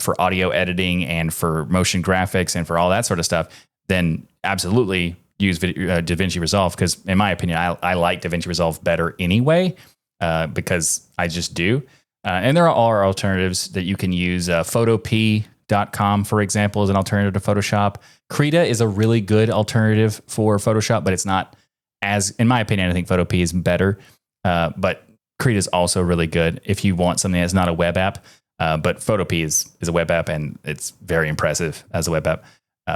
for audio editing and for motion graphics and for all that sort of stuff, then absolutely use DaVinci Resolve, because in my opinion, I like DaVinci Resolve better anyway, because I just do. And there are alternatives that you can use. Photop.com, for example, is an alternative to Photoshop. Krita is a really good alternative for Photoshop, but it's not as, in my opinion, I think Photop is better. But Krita is also really good if you want something that's not a web app. But Photop is a web app, and it's very impressive as a web app.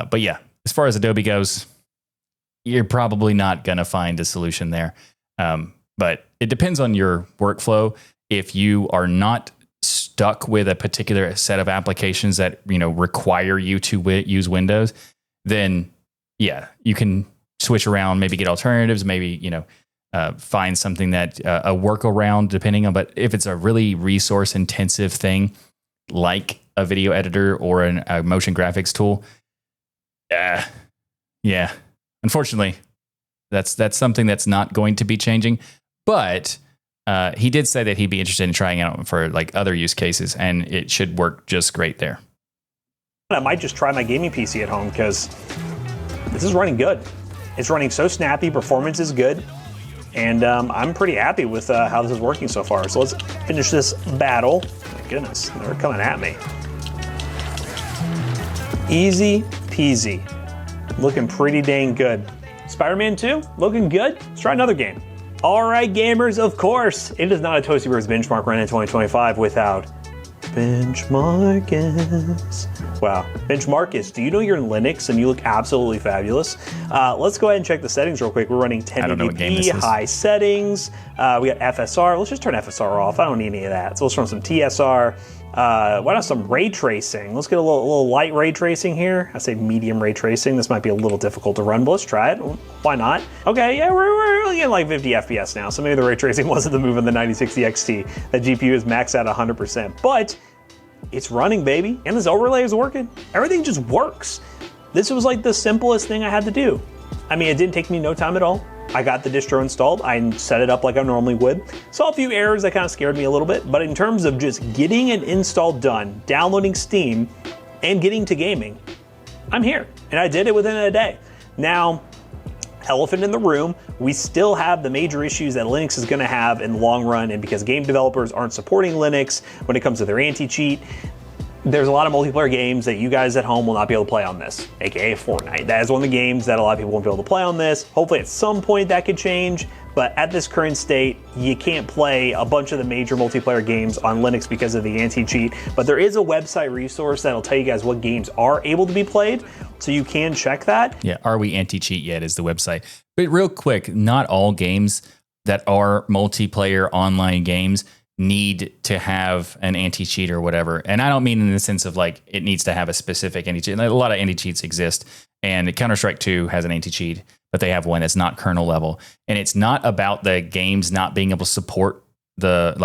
But yeah, as far as Adobe goes, you're probably not going to find a solution there. But it depends on your workflow. If you are not stuck with a particular set of applications that require you to use Windows, then yeah, you can switch around, maybe get alternatives, maybe find something that a workaround depending on. But if it's a really resource intensive thing like a video editor or a motion graphics tool, yeah, unfortunately, that's something that's not going to be changing. But he did say that he'd be interested in trying it out for like other use cases, and it should work just great there. I might just try my gaming PC at home, because this is running good. It's running so snappy, performance is good, and I'm pretty happy with how this is working so far. So let's finish this battle. My goodness, they're coming at me. Easy peasy. Looking pretty dang good. Spider-Man 2, looking good. Let's try another game. All right, gamers, of course, it is not a Toasty Bros benchmark run in 2025 without benchmarkers. Wow, benchmarkers, do you know you're in Linux and you look absolutely fabulous? Let's go ahead and check the settings real quick. We're running 1080p, high settings. We got FSR. Let's just turn FSR off. I don't need any of that. So let's run some TSR. Why not some ray tracing? Let's get a little light ray tracing here. I say medium ray tracing. This might be a little difficult to run, but let's try it. Why not? Okay, yeah, we're getting like 50 FPS now, so maybe the ray tracing wasn't the move on the 9060 XT. That GPU is maxed out 100%, but it's running, baby. And this overlay is working. Everything just works. This was like the simplest thing I had to do. I mean, it didn't take me no time at all. I got the distro installed. I set it up like I normally would. Saw a few errors that kind of scared me a little bit, but in terms of just getting an install done, downloading Steam, and getting to gaming, I'm here. And I did it within a day. Now, elephant in the room, we still have the major issues that Linux is gonna have in the long run, and because game developers aren't supporting Linux when it comes to their anti-cheat, there's a lot of multiplayer games that you guys at home will not be able to play on this, aka Fortnite. That is one of the games that a lot of people won't be able to play on this. Hopefully at some point that could change, but at this current state, you can't play a bunch of the major multiplayer games on Linux because of the anti-cheat. But there is a website resource that'll tell you guys what games are able to be played, so you can check that. Yeah, Are We Anti-Cheat Yet is the website. But real quick, not all games that are multiplayer online games need to have an anti-cheat or whatever. And I don't mean in the sense of like it needs to have a specific anti-cheat. A lot of anti-cheats exist, and Counter-Strike 2 has an anti-cheat, but they have one that's not kernel level. And it's not about the games not being able to support the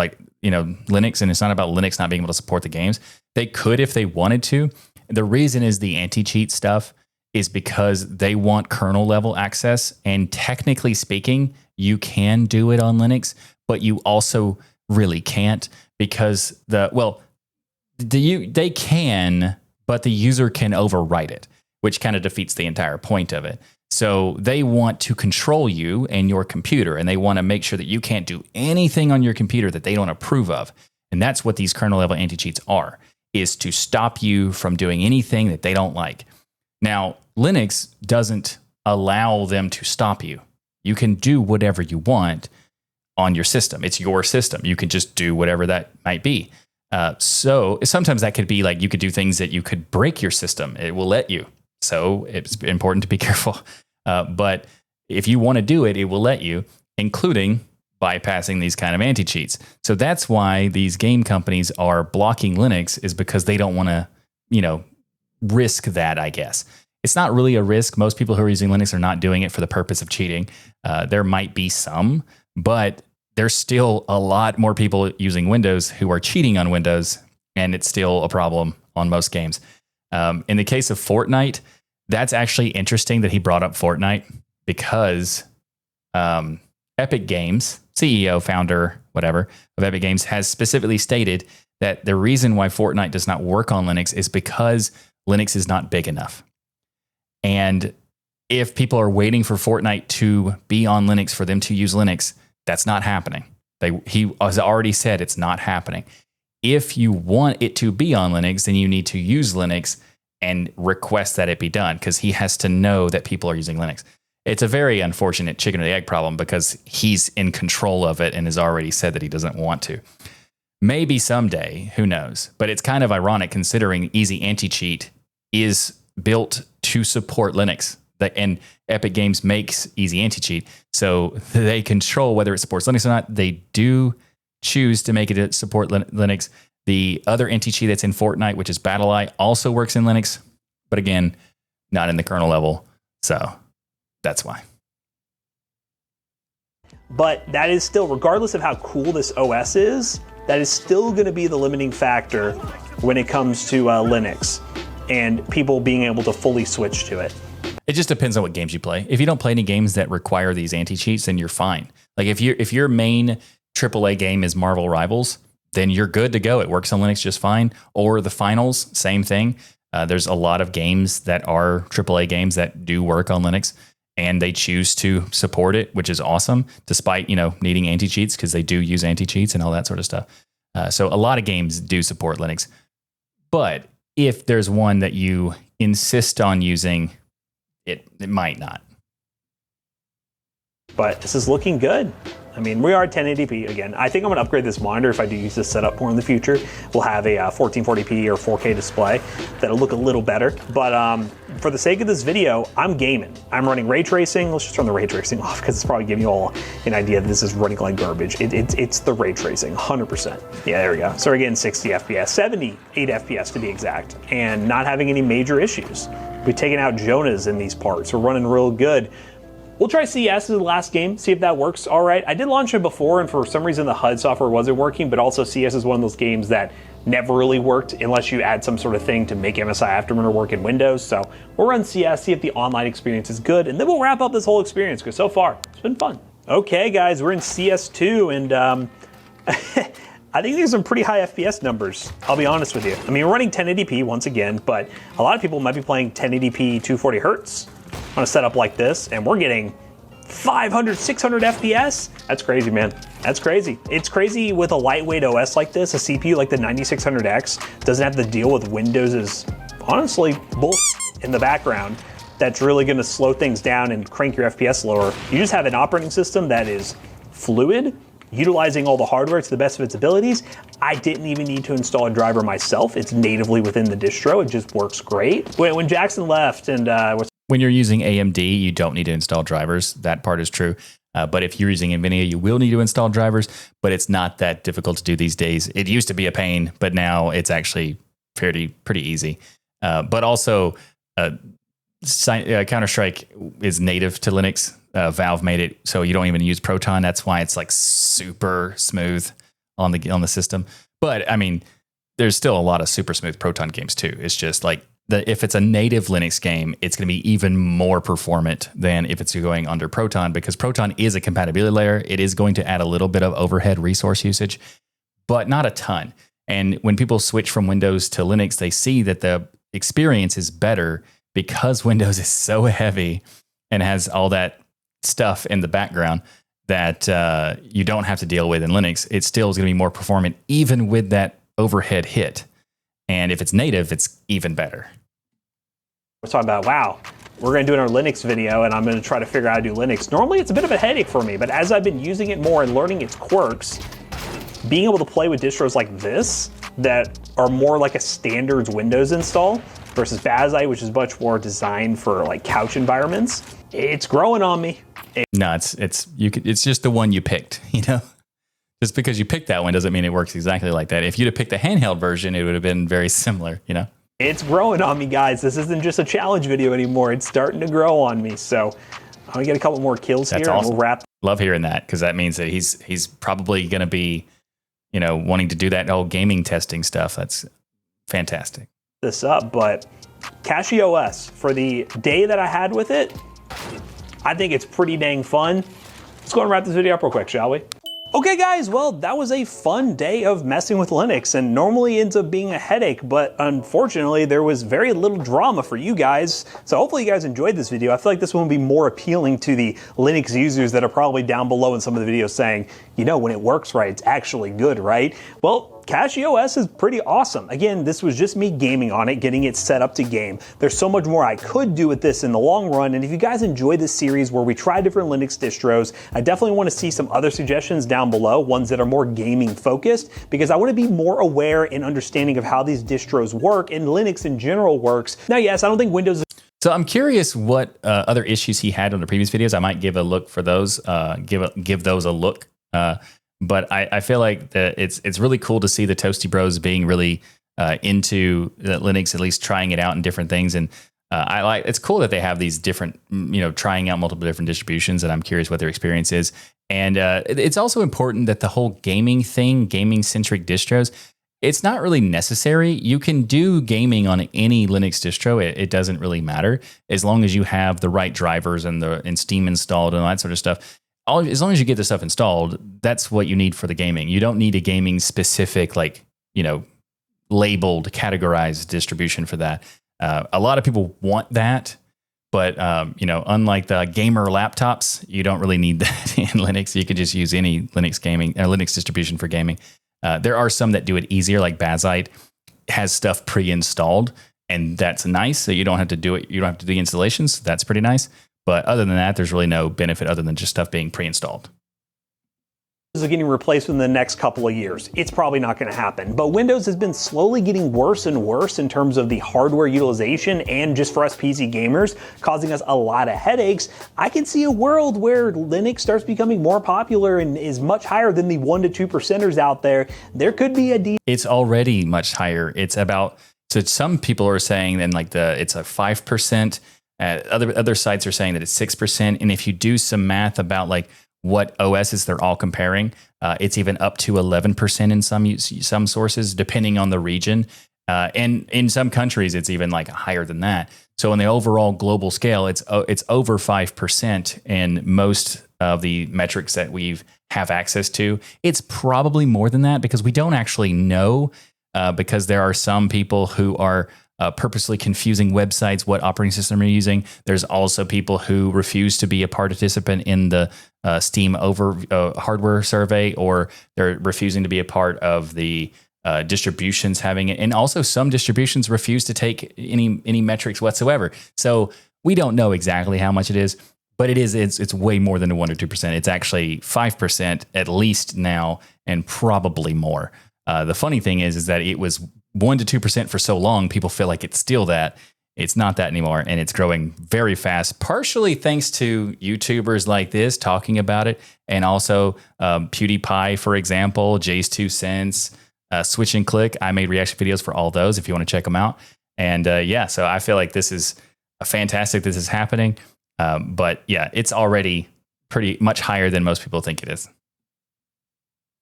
Linux, and it's not about Linux not being able to support the games. They could if they wanted to. The reason is the anti-cheat stuff is because they want kernel level access, and technically speaking, you can do it on Linux, but you also really can't, because they can, but the user can overwrite it, which kind of defeats the entire point of it. So they want to control you and your computer, and they want to make sure that you can't do anything on your computer that they don't approve of. And that's what these kernel level anti-cheats are, is to stop you from doing anything that they don't like. Now, Linux doesn't allow them to stop you. You can do whatever you want on your system. It's your system. You can just do whatever that might be. So sometimes that could be like you could do things that you could break your system. It will let you. So it's important to be careful. But if you want to do it, it will let you, including bypassing these kind of anti-cheats. So that's why these game companies are blocking Linux, is because they don't want to, risk that, I guess. It's not really a risk. Most people who are using Linux are not doing it for the purpose of cheating. There might be some, but there's still a lot more people using Windows who are cheating on Windows, and it's still a problem on most games. In the case of Fortnite, that's actually interesting that he brought up Fortnite, because Epic Games, CEO, founder, whatever, of Epic Games has specifically stated that the reason why Fortnite does not work on Linux is because Linux is not big enough. And if people are waiting for Fortnite to be on Linux for them to use Linux, that's not happening. He has already said it's not happening. If you want it to be on Linux, then you need to use Linux and request that it be done, because he has to know that people are using Linux. It's a very unfortunate chicken or the egg problem, because he's in control of it and has already said that he doesn't want to. Maybe someday, who knows? But it's kind of ironic considering Easy Anti-Cheat is built to support Linux. And Epic Games makes Easy Anti-Cheat, so they control whether it supports Linux or not. They do choose to make it support Linux. The other anti-cheat that's in Fortnite, which is BattleEye, also works in Linux, but again, not in the kernel level. So that's why. But that is still, regardless of how cool this OS is, that is still going to be the limiting factor when it comes to Linux and people being able to fully switch to it. It just depends on what games you play. If you don't play any games that require these anti-cheats, then you're fine. Like if your main AAA game is Marvel Rivals, then you're good to go. It works on Linux just fine. Or the Finals, same thing. There's a lot of games that are AAA games that do work on Linux, and they choose to support it, which is awesome, despite needing anti-cheats, because they do use anti-cheats and all that sort of stuff. So a lot of games do support Linux. But if there's one that you insist on using, it might not. But this is looking good. I mean, we are at 1080p again. I think I'm going to upgrade this monitor if I do use this setup more in the future. We'll have a 1440p or 4K display that'll look a little better. But for the sake of this video, I'm gaming. I'm running ray tracing. Let's just turn the ray tracing off, because it's probably giving you all an idea that this is running like garbage. It's the ray tracing, 100%. Yeah, there we go. So we're getting 60 FPS, 78 FPS to be exact, and not having any major issues. We've taken out Jonah's in these parts. We're running real good. We'll try CS as the last game, see if that works all right. I did launch it before, and for some reason the HUD software wasn't working, but also CS is one of those games that never really worked unless you add some sort of thing to make MSI Afterburner work in Windows. So we'll run CS, see if the online experience is good, and then we'll wrap up this whole experience, because so far, it's been fun. Okay, guys, we're in CS2, and I think these are some pretty high FPS numbers, I'll be honest with you. I mean, we're running 1080p once again, but a lot of people might be playing 1080p 240 hertz on a setup like this, and we're getting 500, 600 FPS. That's crazy, man. That's crazy. It's crazy with a lightweight OS like this. A CPU like the 9600X doesn't have to deal with Windows's, honestly, bull in the background that's really going to slow things down and crank your FPS lower. You just have an operating system that is fluid, utilizing all the hardware to the best of its abilities. I didn't even need to install a driver myself. It's natively within the distro. It just works great. When Jackson left and when you're using AMD, you don't need to install drivers. That part is true. But if you're using NVIDIA, you will need to install drivers, but it's not that difficult to do these days. It used to be a pain, but now it's actually pretty easy. But also, Counter-Strike is native to Linux. Valve made it so you don't even use Proton. That's why it's like super smooth on the system. But I mean, there's still a lot of super smooth Proton games too. It's just like if it's a native Linux game, it's going to be even more performant than if it's going under Proton, because Proton is a compatibility layer. It is going to add a little bit of overhead resource usage, but not a ton. And when people switch from Windows to Linux, they see that the experience is better because Windows is so heavy and has all that stuff in the background that you don't have to deal with in Linux, it still is going to be more performant, even with that overhead hit. And if it's native, it's even better. We're talking about, wow, we're going to do it in our Linux video, and I'm going to try to figure out how to do Linux. Normally, it's a bit of a headache for me, but as I've been using it more and learning its quirks, being able to play with distros like this that are more like a standards Windows install versus Bazite, which is much more designed for like couch environments, it's growing on me. No, it's just the one you picked, you know? Just because you picked that one doesn't mean it works exactly like that. If you'd have picked the handheld version, it would have been very similar, you know? It's growing on me, guys. This isn't just a challenge video anymore. It's starting to grow on me. So I'm going to get a couple more kills here. Awesome. And we'll wrap. Love hearing that, because that means that he's probably going to be, you know, wanting to do that whole gaming testing stuff. That's fantastic. This up, but CachyOS, for the day that I had with it, I think it's pretty dang fun. Let's go and wrap this video up real quick, shall we? Okay guys, well, that was a fun day of messing with Linux, and normally ends up being a headache, but unfortunately there was very little drama for you guys. So hopefully you guys enjoyed this video. I feel like this one will be more appealing to the Linux users that are probably down below in some of the videos saying, you know, when it works right, it's actually good, right? Well, CachyOS is pretty awesome. Again, this was just me gaming on it, getting it set up to game. There's so much more I could do with this in the long run, and if you guys enjoy this series where we try different Linux distros, I definitely want to see some other suggestions down below, ones that are more gaming focused, because I want to be more aware and understanding of how these distros work and Linux in general works. Now, yes, I don't think Windows. So I'm curious what other issues he had on the previous videos. I might give a look for those, give those a look. But I feel like that it's really cool to see the Toasty Bros being really into Linux, at least trying it out in different things. And it's cool that they have these different, you know, trying out multiple different distributions, and I'm curious what their experience is. And it's also important that the whole gaming thing, gaming-centric distros, it's not really necessary. You can do gaming on any Linux distro. It doesn't really matter, as long as you have the right drivers and Steam installed and all that sort of stuff. As long as you get the stuff installed, that's what you need for the gaming. You don't need a gaming specific, like, you know, labeled, categorized distribution for that. A lot of people want that, but you know, unlike the gamer laptops, you don't really need that in Linux. You can just use any Linux Linux distribution for gaming. There are some that do it easier, like Bazite has stuff pre-installed, and that's nice. So you don't have to do it. You don't have to do the installations. That's pretty nice. But other than that, there's really no benefit other than just stuff being pre-installed. Is getting replaced in the next couple of years. It's probably not going to happen. But Windows has been slowly getting worse and worse in terms of the hardware utilization, and just for us PC gamers, causing us a lot of headaches. I can see a world where Linux starts becoming more popular and is much higher than the 1% to 2%ers out there. There could be a It's already much higher. It's about, so some people are saying then like it's a 5%. Other sites are saying that it's 6%. And if you do some math about like what OSs they're all comparing, it's even up to 11% in some sources, depending on the region. And in some countries, it's even like higher than that. So on the overall global scale, it's over 5% in most of the metrics that we have access to. It's probably more than that, because we don't actually know, because there are some people who are purposely confusing websites what operating system you're using. There's also people who refuse to be a participant in the Steam hardware survey, or they're refusing to be a part of the distributions having it. And also some distributions refuse to take any metrics whatsoever. So we don't know exactly how much it is, but it's way more than a 1% or 2%. It's actually 5% at least now, and probably more. The funny thing is that it was 1% to 2% for so long, people feel like it's still that. It's not that anymore, and it's growing very fast, partially thanks to YouTubers like this talking about it, and also PewDiePie, for example, Jay's 2 Cents, Switch and Click. I made reaction videos for all those if you want to check them out. And yeah, so I feel like this is fantastic. This is happening. But yeah, it's already pretty much higher than most people think it is.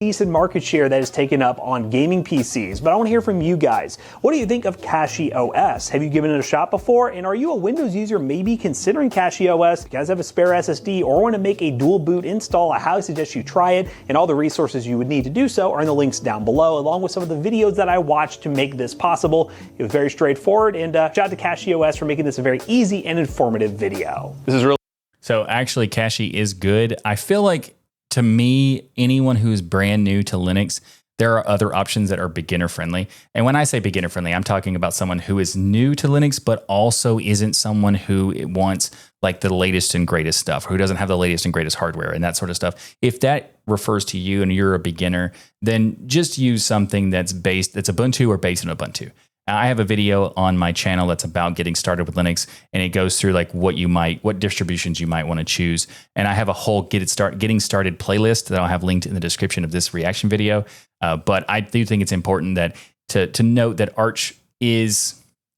decent market share that is taken up on gaming PCs, but I want to hear from you guys. What do you think of CachyOS? Have you given it a shot before? And are you a Windows user maybe considering CachyOS? If you guys have a spare SSD or want to make a dual boot install, I highly suggest you try it, and all the resources you would need to do so are in the links down below, along with some of the videos that I watched to make this possible. It was very straightforward, and shout out to CachyOS for making this a very easy and informative video. This is really So actually, Cachy is good. I feel like, to me, anyone who is brand new to Linux, there are other options that are beginner friendly. And when I say beginner friendly, I'm talking about someone who is new to Linux, but also isn't someone who wants like the latest and greatest stuff, who doesn't have the latest and greatest hardware and that sort of stuff. If that refers to you and you're a beginner, then just use something that's Ubuntu or based on Ubuntu. I have a video on my channel that's about getting started with Linux, and it goes through like what distributions you might want to choose. And I have a whole getting started playlist that I'll have linked in the description of this reaction video. But I do think it's important that to note that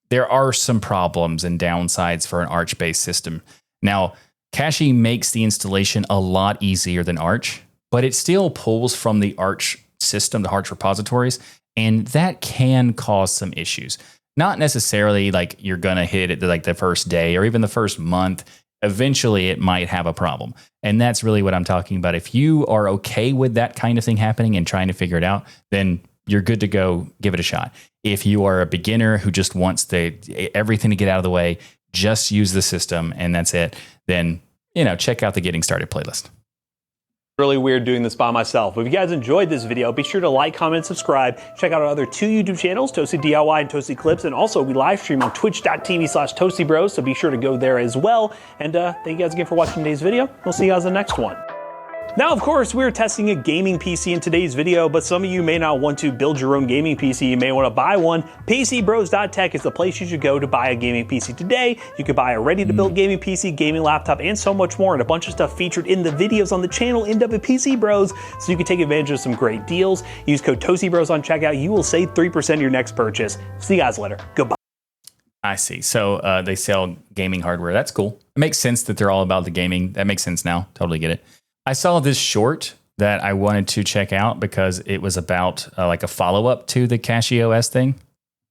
there are some problems and downsides for an Arch-based system. Now, Cachy makes the installation a lot easier than Arch, but it still pulls from the Arch system, the Arch repositories. And that can cause some issues. Not necessarily like you're going to hit it like the first day or even the first month. Eventually, it might have a problem. And that's really what I'm talking about. If you are okay with that kind of thing happening and trying to figure it out, then you're good to go. Give it a shot. If you are a beginner who just wants everything to get out of the way, just use the system and that's it, then check out the Getting Started playlist. Really weird doing this by myself. But if you guys enjoyed this video, be sure to like, comment, subscribe. Check out our other 2 YouTube channels, Toasty DIY and Toasty Clips. And also we live stream on twitch.tv/Toasty Bros. So be sure to go there as well. And thank you guys again for watching today's video. We'll see you guys in the next one. Now, of course, we're testing a gaming PC in today's video, but some of you may not want to build your own gaming PC. You may want to buy one. PCBros.tech is the place you should go to buy a gaming PC today. You could buy a ready-to-build gaming PC, gaming laptop, and so much more, and a bunch of stuff featured in the videos on the channel end up at PC Bros, so you can take advantage of some great deals. Use code Toasty Bros on checkout. You will save 3% of your next purchase. See you guys later. Goodbye. I see. So they sell gaming hardware. That's cool. It makes sense that they're all about the gaming. That makes sense now. Totally get it. I saw this short that I wanted to check out because it was about like a follow-up to the CachyOS thing.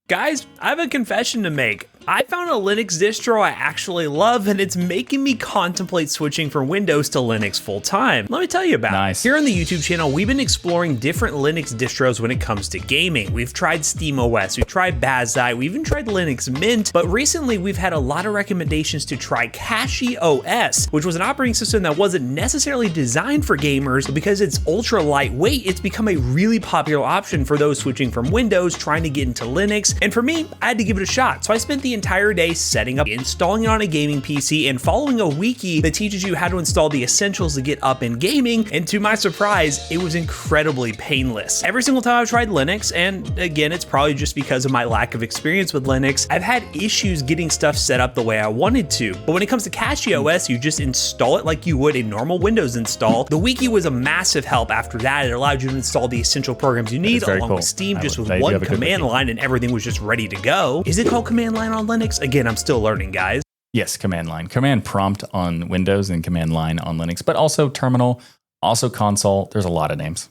Guys, I have a confession to make. I found a Linux distro I actually love, and it's making me contemplate switching from Windows to Linux full time. Let me tell you about it. Here on the YouTube channel, we've been exploring different Linux distros when it comes to gaming. We've tried SteamOS, we've tried Bazai, we even tried Linux Mint, but recently we've had a lot of recommendations to try CachyOS, which was an operating system that wasn't necessarily designed for gamers, but because it's ultra lightweight, it's become a really popular option for those switching from Windows, trying to get into Linux. And for me, I had to give it a shot. So I spent the entire day setting up, installing it on a gaming PC, and following a wiki that teaches you how to install the essentials to get up in gaming. And to my surprise, it was incredibly painless. Every single time I've tried Linux, and again, it's probably just because of my lack of experience with Linux, I've had issues getting stuff set up the way I wanted to. But when it comes to CachyOS, you just install it like you would a normal Windows install. The wiki was a massive help after that. It allowed you to install the essential programs you need along with Steam just with one command line, and everything was just ready to go. Is it called command line on Linux? Again, I'm still learning, guys. Yes, command line. Command prompt on Windows and command line on Linux, but also terminal, also console. There's a lot of names.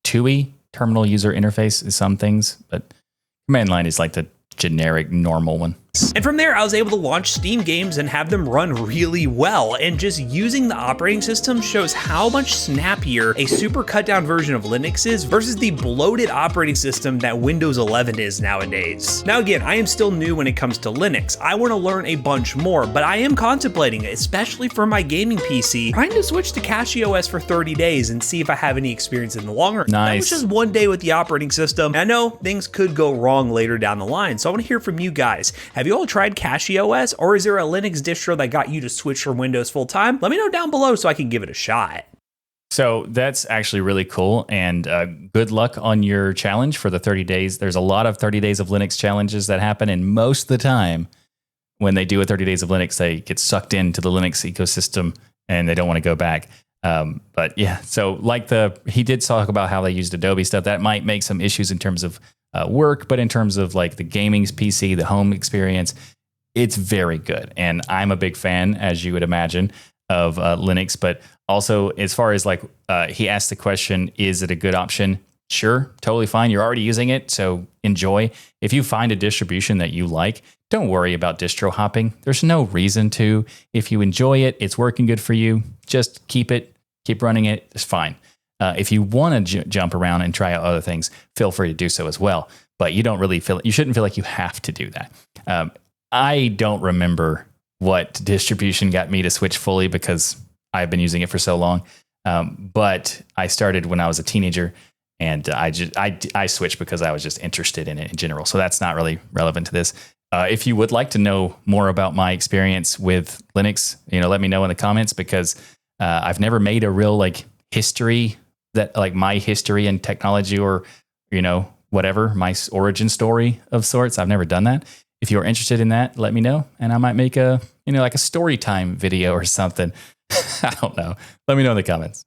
TUI, terminal user interface, is some things, but command line is like the generic normal one. And from there, I was able to launch Steam games and have them run really well. And just using the operating system shows how much snappier a super cut down version of Linux is versus the bloated operating system that Windows 11 is nowadays. Now again, I am still new when it comes to Linux. I want to learn a bunch more, but I am contemplating it, especially for my gaming PC, trying to switch to CachyOS for 30 days and see if I have any experience in the long run. Nice. That was just one day with the operating system. And I know things could go wrong later down the line, so I want to hear from you guys. Have you all tried CachyOS, or is there a Linux distro that got you to switch from Windows full time? Let me know down below so I can give it a shot. So that's actually really cool, and good luck on your challenge for the 30 days. There's a lot of 30 days of Linux challenges that happen, and most of the time when they do a 30 days of Linux, they get sucked into the Linux ecosystem and they don't want to go back. But yeah, so like he did talk about how they used Adobe stuff. That might make some issues in terms of work, but in terms of like the gaming PC, the home experience, it's very good. And I'm a big fan, as you would imagine. of Linux. But also, as far as like, he asked the question, is it a good option? Sure, totally fine. You're already using it, so enjoy. If you find a distribution that you like, don't worry about distro hopping. There's no reason to. If you enjoy it, it's working good for you, just keep running it. It's fine. If you want to jump around and try out other things, feel free to do so as well. But you shouldn't feel like you have to do that. I don't remember what distribution got me to switch fully because I've been using it for so long. But I started when I was a teenager, and I switched because I was just interested in it in general. So that's not really relevant to this. If you would like to know more about my experience with Linux, let me know in the comments, because I've never made a real like history that like my history in technology, or whatever, my origin story of sorts. I've never done that. If you're interested in that, let me know, and I might make a like a story time video or something. I don't know. Let me know in the comments.